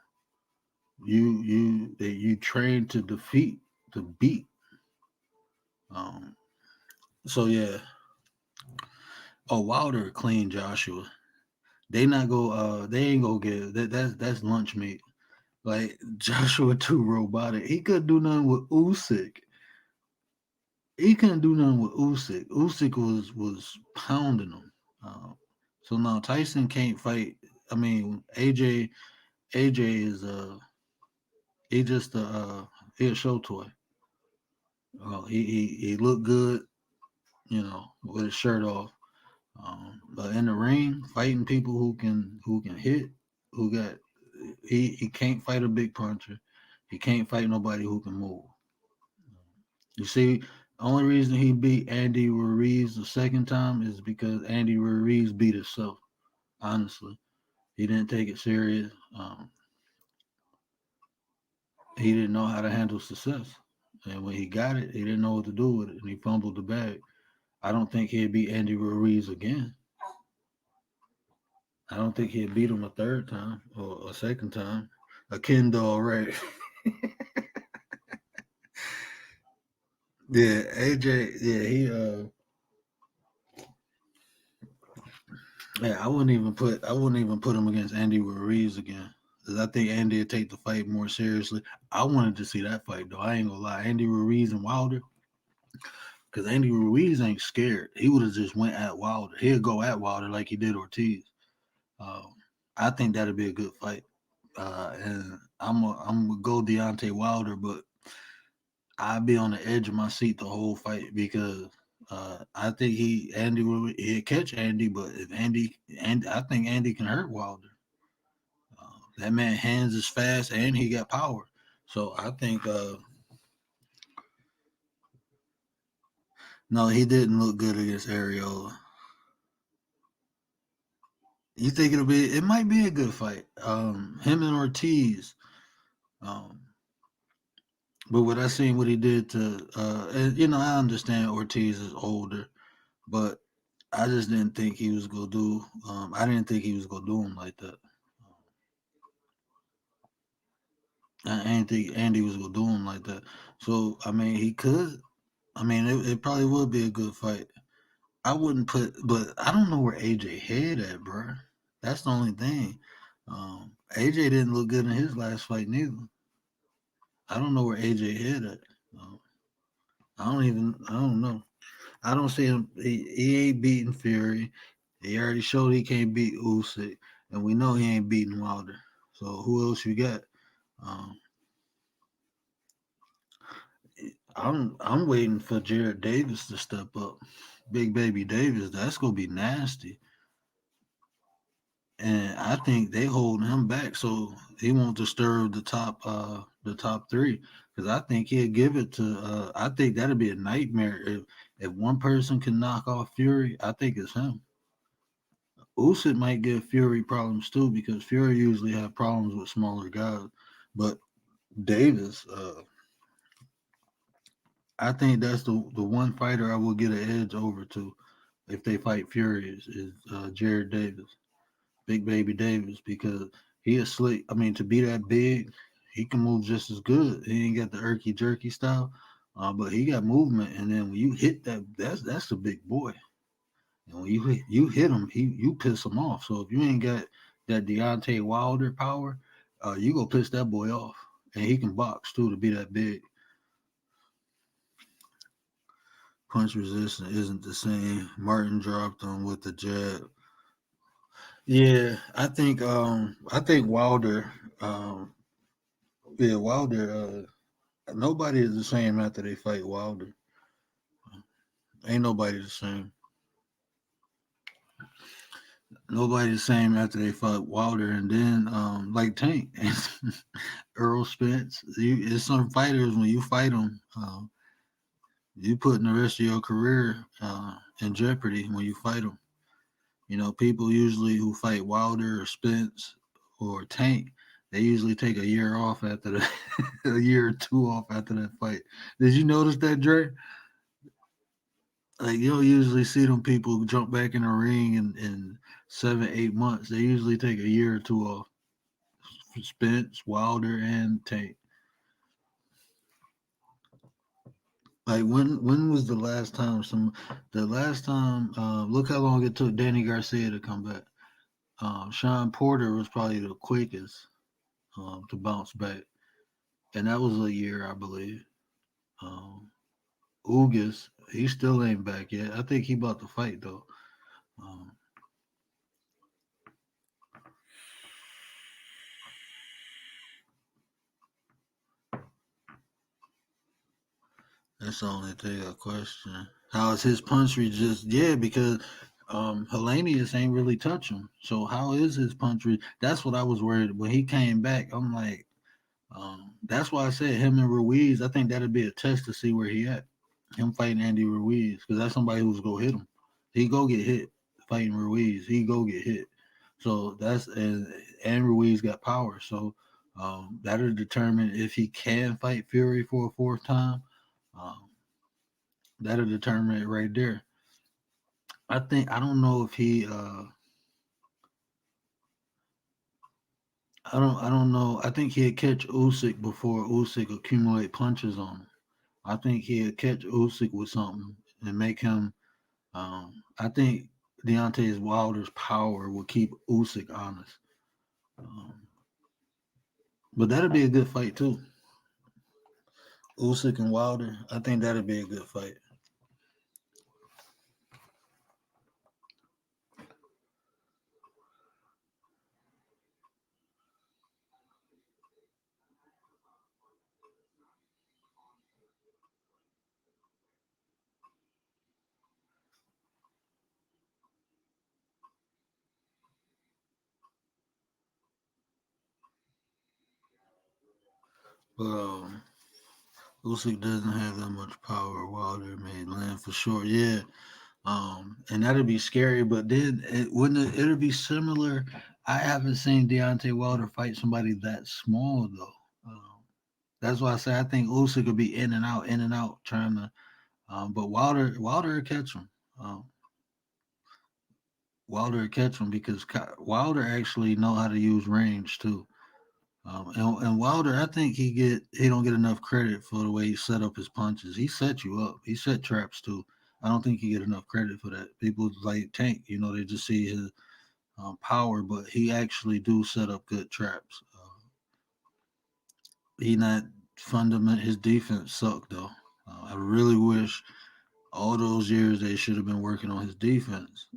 You train to defeat, to beat. Um, so yeah. Oh, Wilder clean Joshua. They not go. They ain't gonna get that. That's lunch meat. Like Joshua too robotic. He couldn't do nothing with Usyk. He couldn't do nothing with Usyk. Usyk was pounding him. Uh, so now Tyson can't fight. I mean, AJ is he just he a show toy. He looked good, you know, with his shirt off. But in the ring, fighting people who can hit, who got he can't fight a big puncher. He can't fight nobody who can move. You see, only reason he beat Andy Ruiz the second time is because Andy Ruiz beat himself. Honestly, he didn't take it serious. He didn't know how to handle success, and when he got it, he didn't know what to do with it, and he fumbled the bag. I don't think he'd beat Andy Ruiz again. I don't think he'd beat him a third time or a second time. A Kendall, right? Yeah, AJ. Yeah, yeah. I wouldn't even put him against Andy Ruiz again. 'Cause I think Andy would take the fight more seriously. I wanted to see that fight though. I ain't gonna lie, Andy Ruiz and Wilder. Because Andy Ruiz ain't scared. He would have just went at Wilder. He'd go at Wilder like he did Ortiz. Um, I think that'd be a good fight. And I'm gonna go Deontay Wilder, but I'd be on the edge of my seat the whole fight because I think Andy he'd catch Andy, but if and I think Andy can hurt Wilder. That man hands is fast and he got power. So I think no, he didn't look good against Areola. You think it might be a good fight. Him and Ortiz. Um, but what I seen what he did to and, I understand Ortiz is older, but I just didn't think he was gonna do. I didn't think he was gonna do him like that. I didn't think Andy was gonna do him like that. So I mean, he could. I mean, it probably would be a good fight. I wouldn't put, but I don't know where AJ head at, bro. That's the only thing. AJ didn't look good in his last fight neither. I don't know where AJ head at. Um, I don't know. I don't see him. He ain't beating Fury. He already showed he can't beat Usyk, and we know he ain't beating Wilder. So who else you got? Um, I'm waiting for Jared Davis to step up. Big baby Davis, that's gonna be nasty. And I think they holding him back so he won't disturb the top three. Because I think he'll give it to I think that'd be a nightmare if one person can knock off Fury, I think it's him. Usyk might give Fury problems too because Fury usually have problems with smaller guys. But Davis, I think that's the one fighter I will get an edge over to if they fight Fury is Jared Davis, Big Baby Davis, because he is slick. I mean, to be that big, he can move just as good. He ain't got the irky jerky style, but he got movement. And then when you hit that, that's a big boy. And when you hit him, you piss him off. So if you ain't got that Deontay Wilder power, you go piss that boy off. And he can box too to be that big. Punch resistance isn't the same. Martin dropped him with the jab. Yeah, I think Wilder Wilder nobody is the same after they fight Wilder. Ain't nobody the same. Nobody the same after they fought Wilder, and then like Tank, Earl Spence. It's some fighters when you fight them, you putting the rest of your career in jeopardy when you fight them. People usually who fight Wilder or Spence or Tank, they usually take a year off after the a year or two off after that fight. Did you notice that, Dre? Like you don't usually see them people jump back in the ring in 7, 8 months. They usually take a year or two off. Spence, Wilder, and Tank. Like when was the last time look how long it took Danny Garcia to come back. Sean Porter was probably the quickest to bounce back, and that was a year, I believe. Um, Ugas, he still ain't back yet. I think he about to fight though. Um, that's the only thing I question. How is his punch reach? Just yeah, because Hellenius ain't really touch him. So how is his punch reach? That's what I was worried when he came back. I'm like, that's why I said him and Ruiz. I think that'd be a test to see where he at. Him fighting Andy Ruiz because that's somebody who's go hit him. He go get hit fighting Ruiz. He go get hit. So and Ruiz got power. So that'll determine if he can fight Fury for a fourth time. Um, that'll determine it right there. I don't know if he. I don't know. I think he'd catch Usyk before Usyk accumulate punches on him. I think he'd catch Usyk with something and make him. I think Deontay Wilder's power will keep Usyk honest. Um, but that'd be a good fight too. Usyk and Wilder. I think that'd be a good fight. But Usyk doesn't have that much power. Wilder may land for sure. Yeah. And that'd be scary. But then it wouldn't. It'd be similar. I haven't seen Deontay Wilder fight somebody that small though. That's why I say I think Usyk could be in and out, trying to. But Wilder will catch him. Um, Wilder will catch him because Wilder actually know how to use range too. And Wilder, I think he don't get enough credit for the way he set up his punches. He set you up. He set traps too. I don't think he get enough credit for that. People like Tank, they just see his power, but he actually do set up good traps. He not fundament. His defense sucked though. I really wish all those years they should have been working on his defense.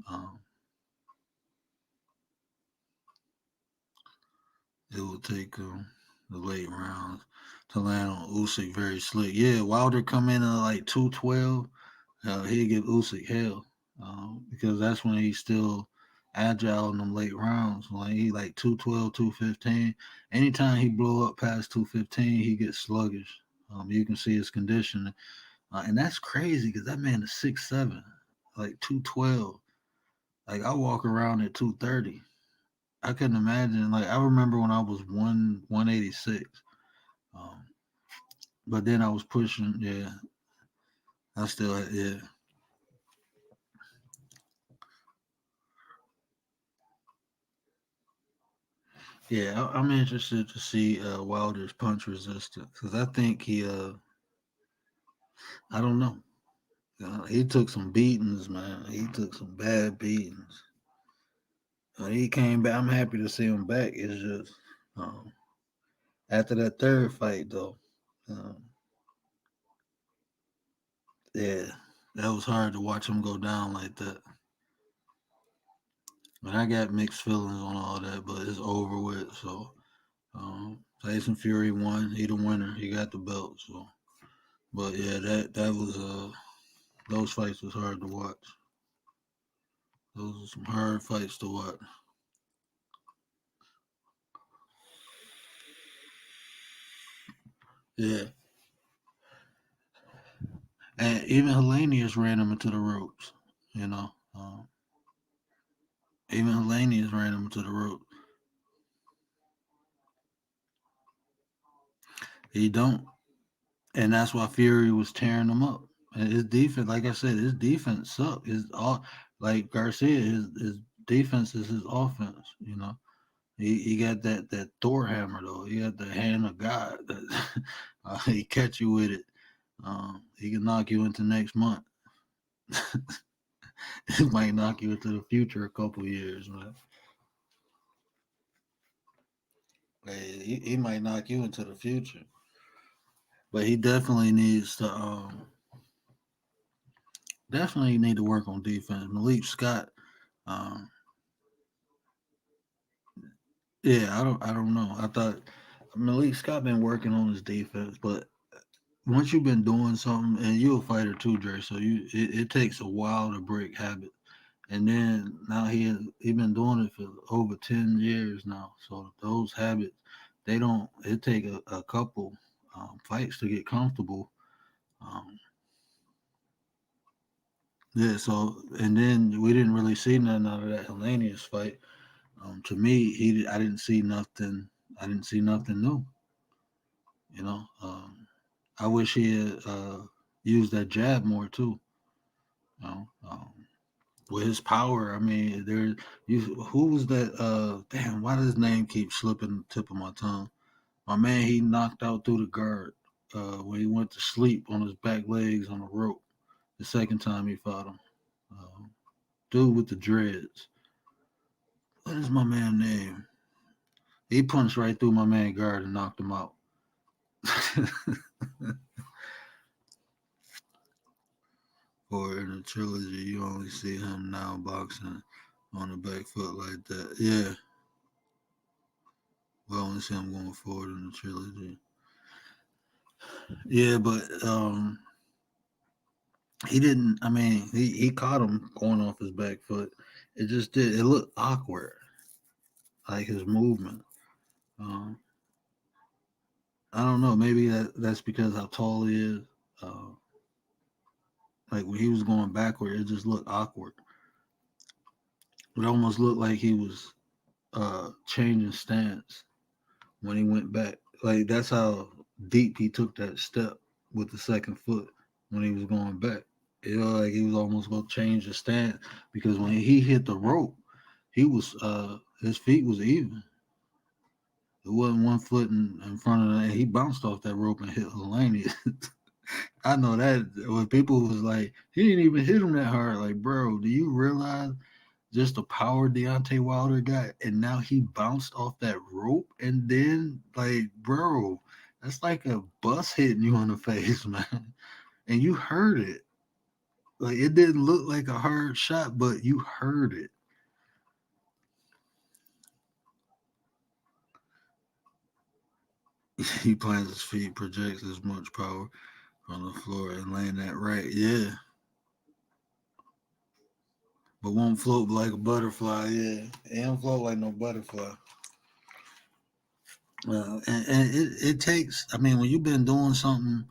It will take the late rounds to land on Usyk very slick. Yeah, Wilder come in at like 212. He'd give Usyk hell because that's when he's still agile in them late rounds. Like he like 212, 215. Anytime he blow up past 215, he gets sluggish. You can see his condition. And that's crazy because that man is 6'7", like 212. Like I walk around at 230. I couldn't imagine. Like I remember when I was 186. Um, but then I was pushing. Yeah, I still yeah. Yeah, I'm interested to see Wilder's punch resistance because I think I don't know. He took some beatings, man. He took some bad beatings. He came back. I'm happy to see him back. It's just um, after that third fight, though, um, yeah, that was hard to watch him go down like that. But I got mixed feelings on all that, but it's over with. So Tyson Fury won. He the winner. He got the belt. So, but yeah, that was those fights was hard to watch. Those are some hard fights to watch. Yeah, and even Hellenius ran him into the ropes. You know, even Hellenius ran him into the ropes. He don't, and that's why Fury was tearing him up. And his defense, like I said, his defense sucked. His all like Garcia, his defense is his offense. You know, he got that Thor hammer though. He got the hand of God. That, he catch you with it. He can knock you into next month. It might knock you into the future a couple years, man. Hey, he might knock you into the future, but he definitely need to work on defense. Malik Scott, um, yeah, I don't know. I thought Malik Scott been working on his defense, but once you've been doing something, and you're a fighter too, Dre, so it takes a while to break habit. And then now he been doing it for over 10 years now. So those habits, they don't. It take a couple fights to get comfortable. Um, yeah. So and then we didn't really see nothing out of that Hellenius fight. To me, I didn't see nothing. I didn't see nothing new. You know. I wish he had used that jab more too. You know. With his power, I mean, there. Who was that? Damn, why does his name keep slipping the tip of my tongue? My man, he knocked out through the guard when he went to sleep on his back legs on a rope. The second time he fought him, uh, dude with the dreads. What is my man name? He punched right through my man guard and knocked him out. Or in the trilogy, you only see him now boxing on the back foot like that. Yeah, we only see him going forward in the trilogy. Yeah, but he didn't. I mean, he caught him going off his back foot. It just did. It looked awkward, like his movement. Um, I don't know. Maybe that's because how tall he is. Uh, like when he was going backward, it just looked awkward. It almost looked like he was changing stance when he went back. Like that's how deep he took that step with the second foot when he was going back. It looked like he was almost going to change the stance because when he hit the rope, he was his feet was even. It wasn't one foot in front of that. He bounced off that rope and hit Laney. I know that when people was like, he didn't even hit him that hard. Like, bro, do you realize just the power Deontay Wilder got, and now he bounced off that rope, and then like, bro, that's like a bus hitting you on the face, man, and you heard it. Like, it didn't look like a hard shot, but you heard it. He plants his feet, projects as much power on the floor, and land that right. Yeah, but won't float like a butterfly. Yeah, it don't float like no butterfly. And it takes. I mean, when you've been doing something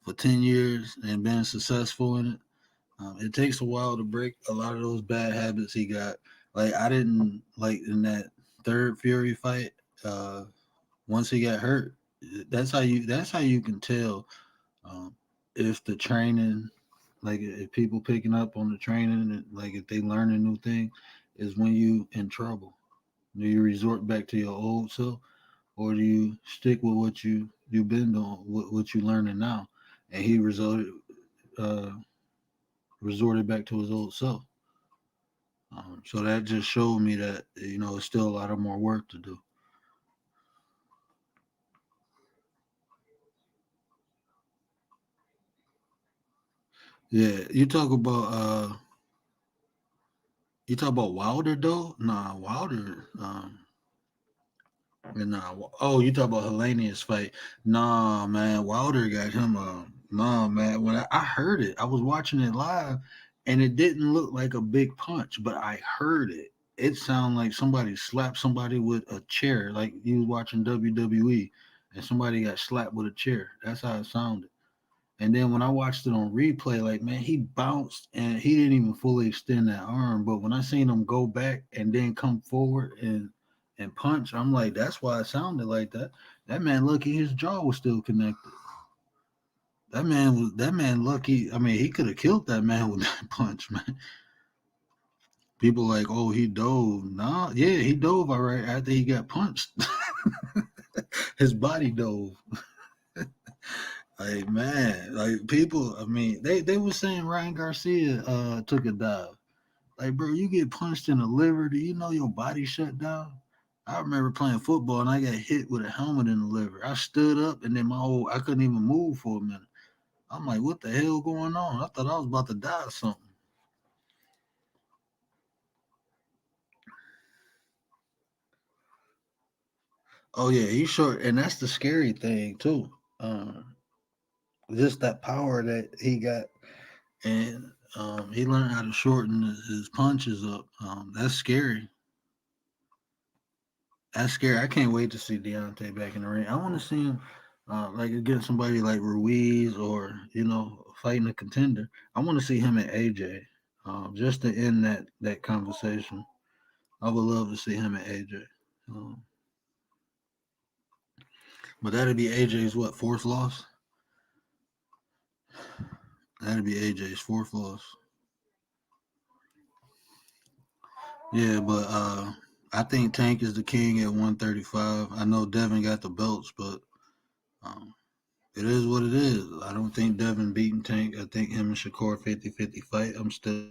for 10 years and been successful in it, it takes a while to break a lot of those bad habits he got. Like I didn't like in that third Fury fight. Once he got hurt, That's how you can tell um, if the training, like if people picking up on the training, and like if they learn a new thing, is when you in trouble. Do you resort back to your old self, or do you stick with what you've been doing, what you learning now? And he uh, resorted back to his old self. So that just showed me that it's still a lot of more work to do. Yeah, you talk about Wilder though. Nah, Wilder. Nah. Oh, you talk about Hellenius fight. Nah, man. Wilder got him. Nah, man. When I heard it, I was watching it live, and it didn't look like a big punch, but I heard it. It sounded like somebody slapped somebody with a chair, like you was watching WWE, and somebody got slapped with a chair. That's how it sounded. And then when I watched it on replay, like man, he bounced and he didn't even fully extend that arm. But when I seen him go back and then come forward and punch, I'm like, that's why it sounded like that. That man lucky his jaw was still connected. That man lucky. I mean, he could have killed that man with that punch, man. People like, oh, he dove. Nah, yeah, he dove all right after he got punched. His body dove. Like man, like people. I mean, they were saying Ryan Garcia took a dive. Like, bro, you get punched in the liver. Do you know your body shut down? I remember playing football and I got hit with a helmet in the liver. I stood up and then I couldn't even move for a minute. I'm like, what the hell going on? I thought I was about to die or something. Oh yeah, he's short, and that's the scary thing too. Just that power that he got, and he learned how to shorten his punches up. That's scary. That's scary. I can't wait to see Deontay back in the ring. I want to see him like against somebody like Ruiz or fighting a contender. I want to see him and AJ just to end that conversation. I would love to see him and AJ. Um, but that'd be AJ's what fourth loss? That'd be AJ's fourth loss. Yeah, but I think Tank is the king at 135. I know Devin got the belts, but um, it is what it is. I don't think Devin beating Tank. I think him and Shakur 50-50 fight. I'm still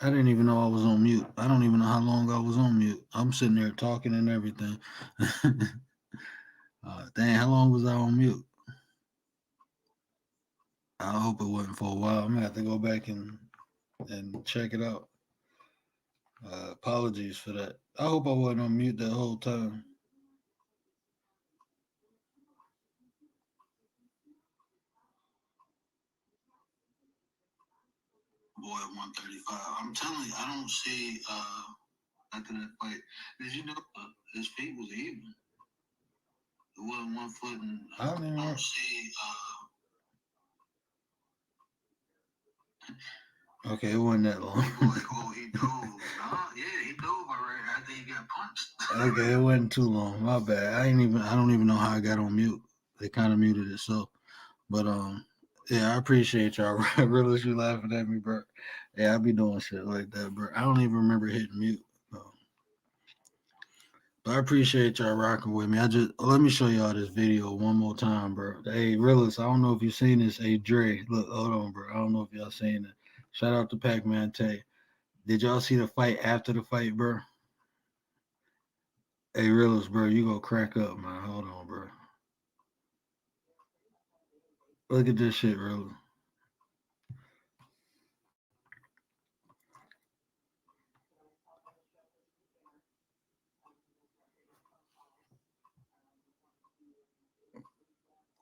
I didn't even know I was on mute. I don't even know how long I was on mute. I'm sitting there talking and everything. Dang, how long was I on mute? I hope it wasn't for a while. I'm gonna have to go back and check it out. Apologies for that. I hope I wasn't on mute that whole time. Boy, 135. I'm telling you, I don't see after that fight. Did you know his feet was even? It wasn't 1 foot and I don't see okay, it wasn't that long. He dove. Yeah, he dove already after he got punched. Okay, it wasn't too long. My bad. I don't even know how I got on mute. They kind of muted it, so. But yeah, I appreciate y'all. Really, you laughing at me, bro. Yeah, I be doing shit like that, bro. I don't even remember hitting mute. But I appreciate y'all rocking with me. Let me show y'all this video one more time, bro. Hey, Realist, I don't know if you seen this. Hey, Dre, look, hold on, bro. I don't know if y'all seen it. Shout out to Pac-Man Tay. Did y'all see the fight after the fight, bro? Hey, Realist, bro, you go crack up, man. Hold on, bro. Look at this shit, Realist.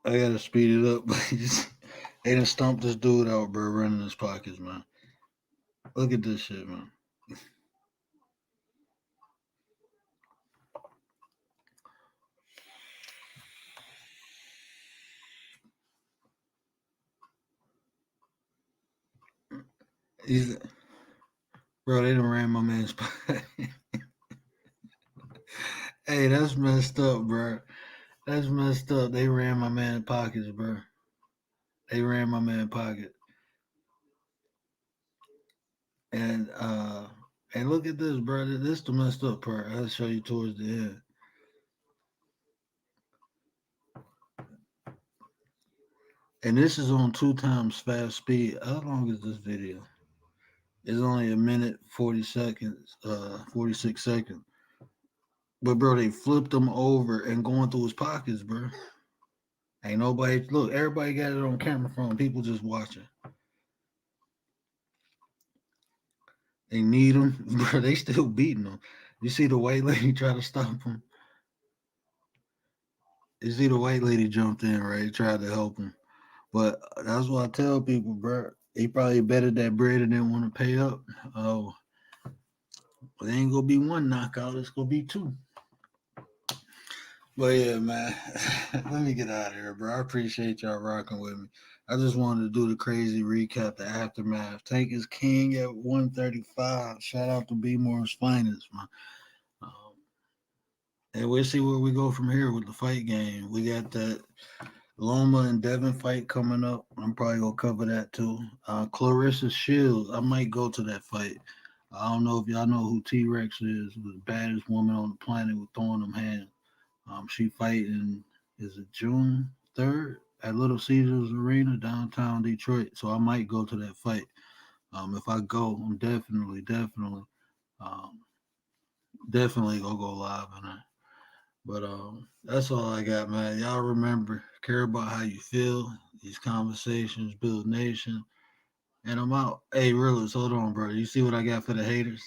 I gotta speed it up, but they done stomped this dude out, bro, running his pockets, man. Look at this shit, man. Bro, they done ran my man's pocket. Hey, that's messed up, bro. That's messed up. They ran my man's pockets, bro. They ran my man's pocket. And look at this, bro. This is the messed up part. I'll show you towards the end. And this is on 2 times fast speed. How long is this video? It's only 1 minute 40 seconds, 46 seconds. But bro, they flipped him over and going through his pockets, bro. Ain't nobody look. Everybody got it on camera phone. People just watching. They need him, bro. They still beating him. You see the white lady try to stop him. You see the white lady jumped in, right? Tried to help him. But that's what I tell people, bro. He probably betted that bread and didn't want to pay up. Oh, but it ain't gonna be 1 knockout. It's gonna be 2. But yeah, man. Let me get out of here, bro. I appreciate y'all rocking with me. I just wanted to do the crazy recap, the aftermath. Tank is king at 135. Shout out to B Moore's finest, man. And we'll see where we go from here with the fight game. We got that Loma and Devin fight coming up. I'm probably gonna cover that too. Clarissa Shields, I might go to that fight. I don't know if y'all know who T-Rex is, the baddest woman on the planet with throwing them hands. She fighting, is it June 3rd at Little Caesars Arena, downtown Detroit. So I might go to that fight. If I go, I'm definitely gonna go live on it. But that's all I got, man. Y'all remember, care about how you feel. These conversations build nation. And I'm out. Hey, Realist, hold on, bro. You see what I got for the haters?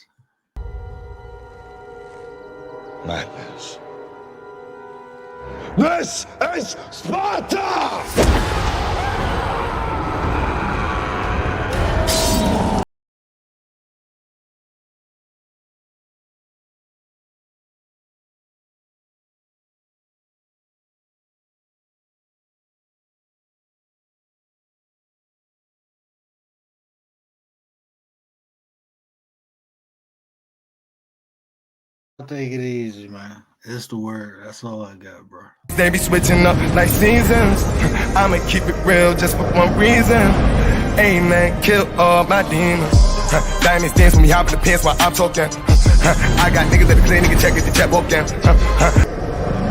Madness. This is Sparta! Take it easy, man. It's the word. That's all I got, bro. They be switching up like seasons. I'ma keep it real just for one reason. Amen, kill all my demons. Diamonds dance when we hop in the pants while I'm talking. I got niggas at the clinic and check if the check walking.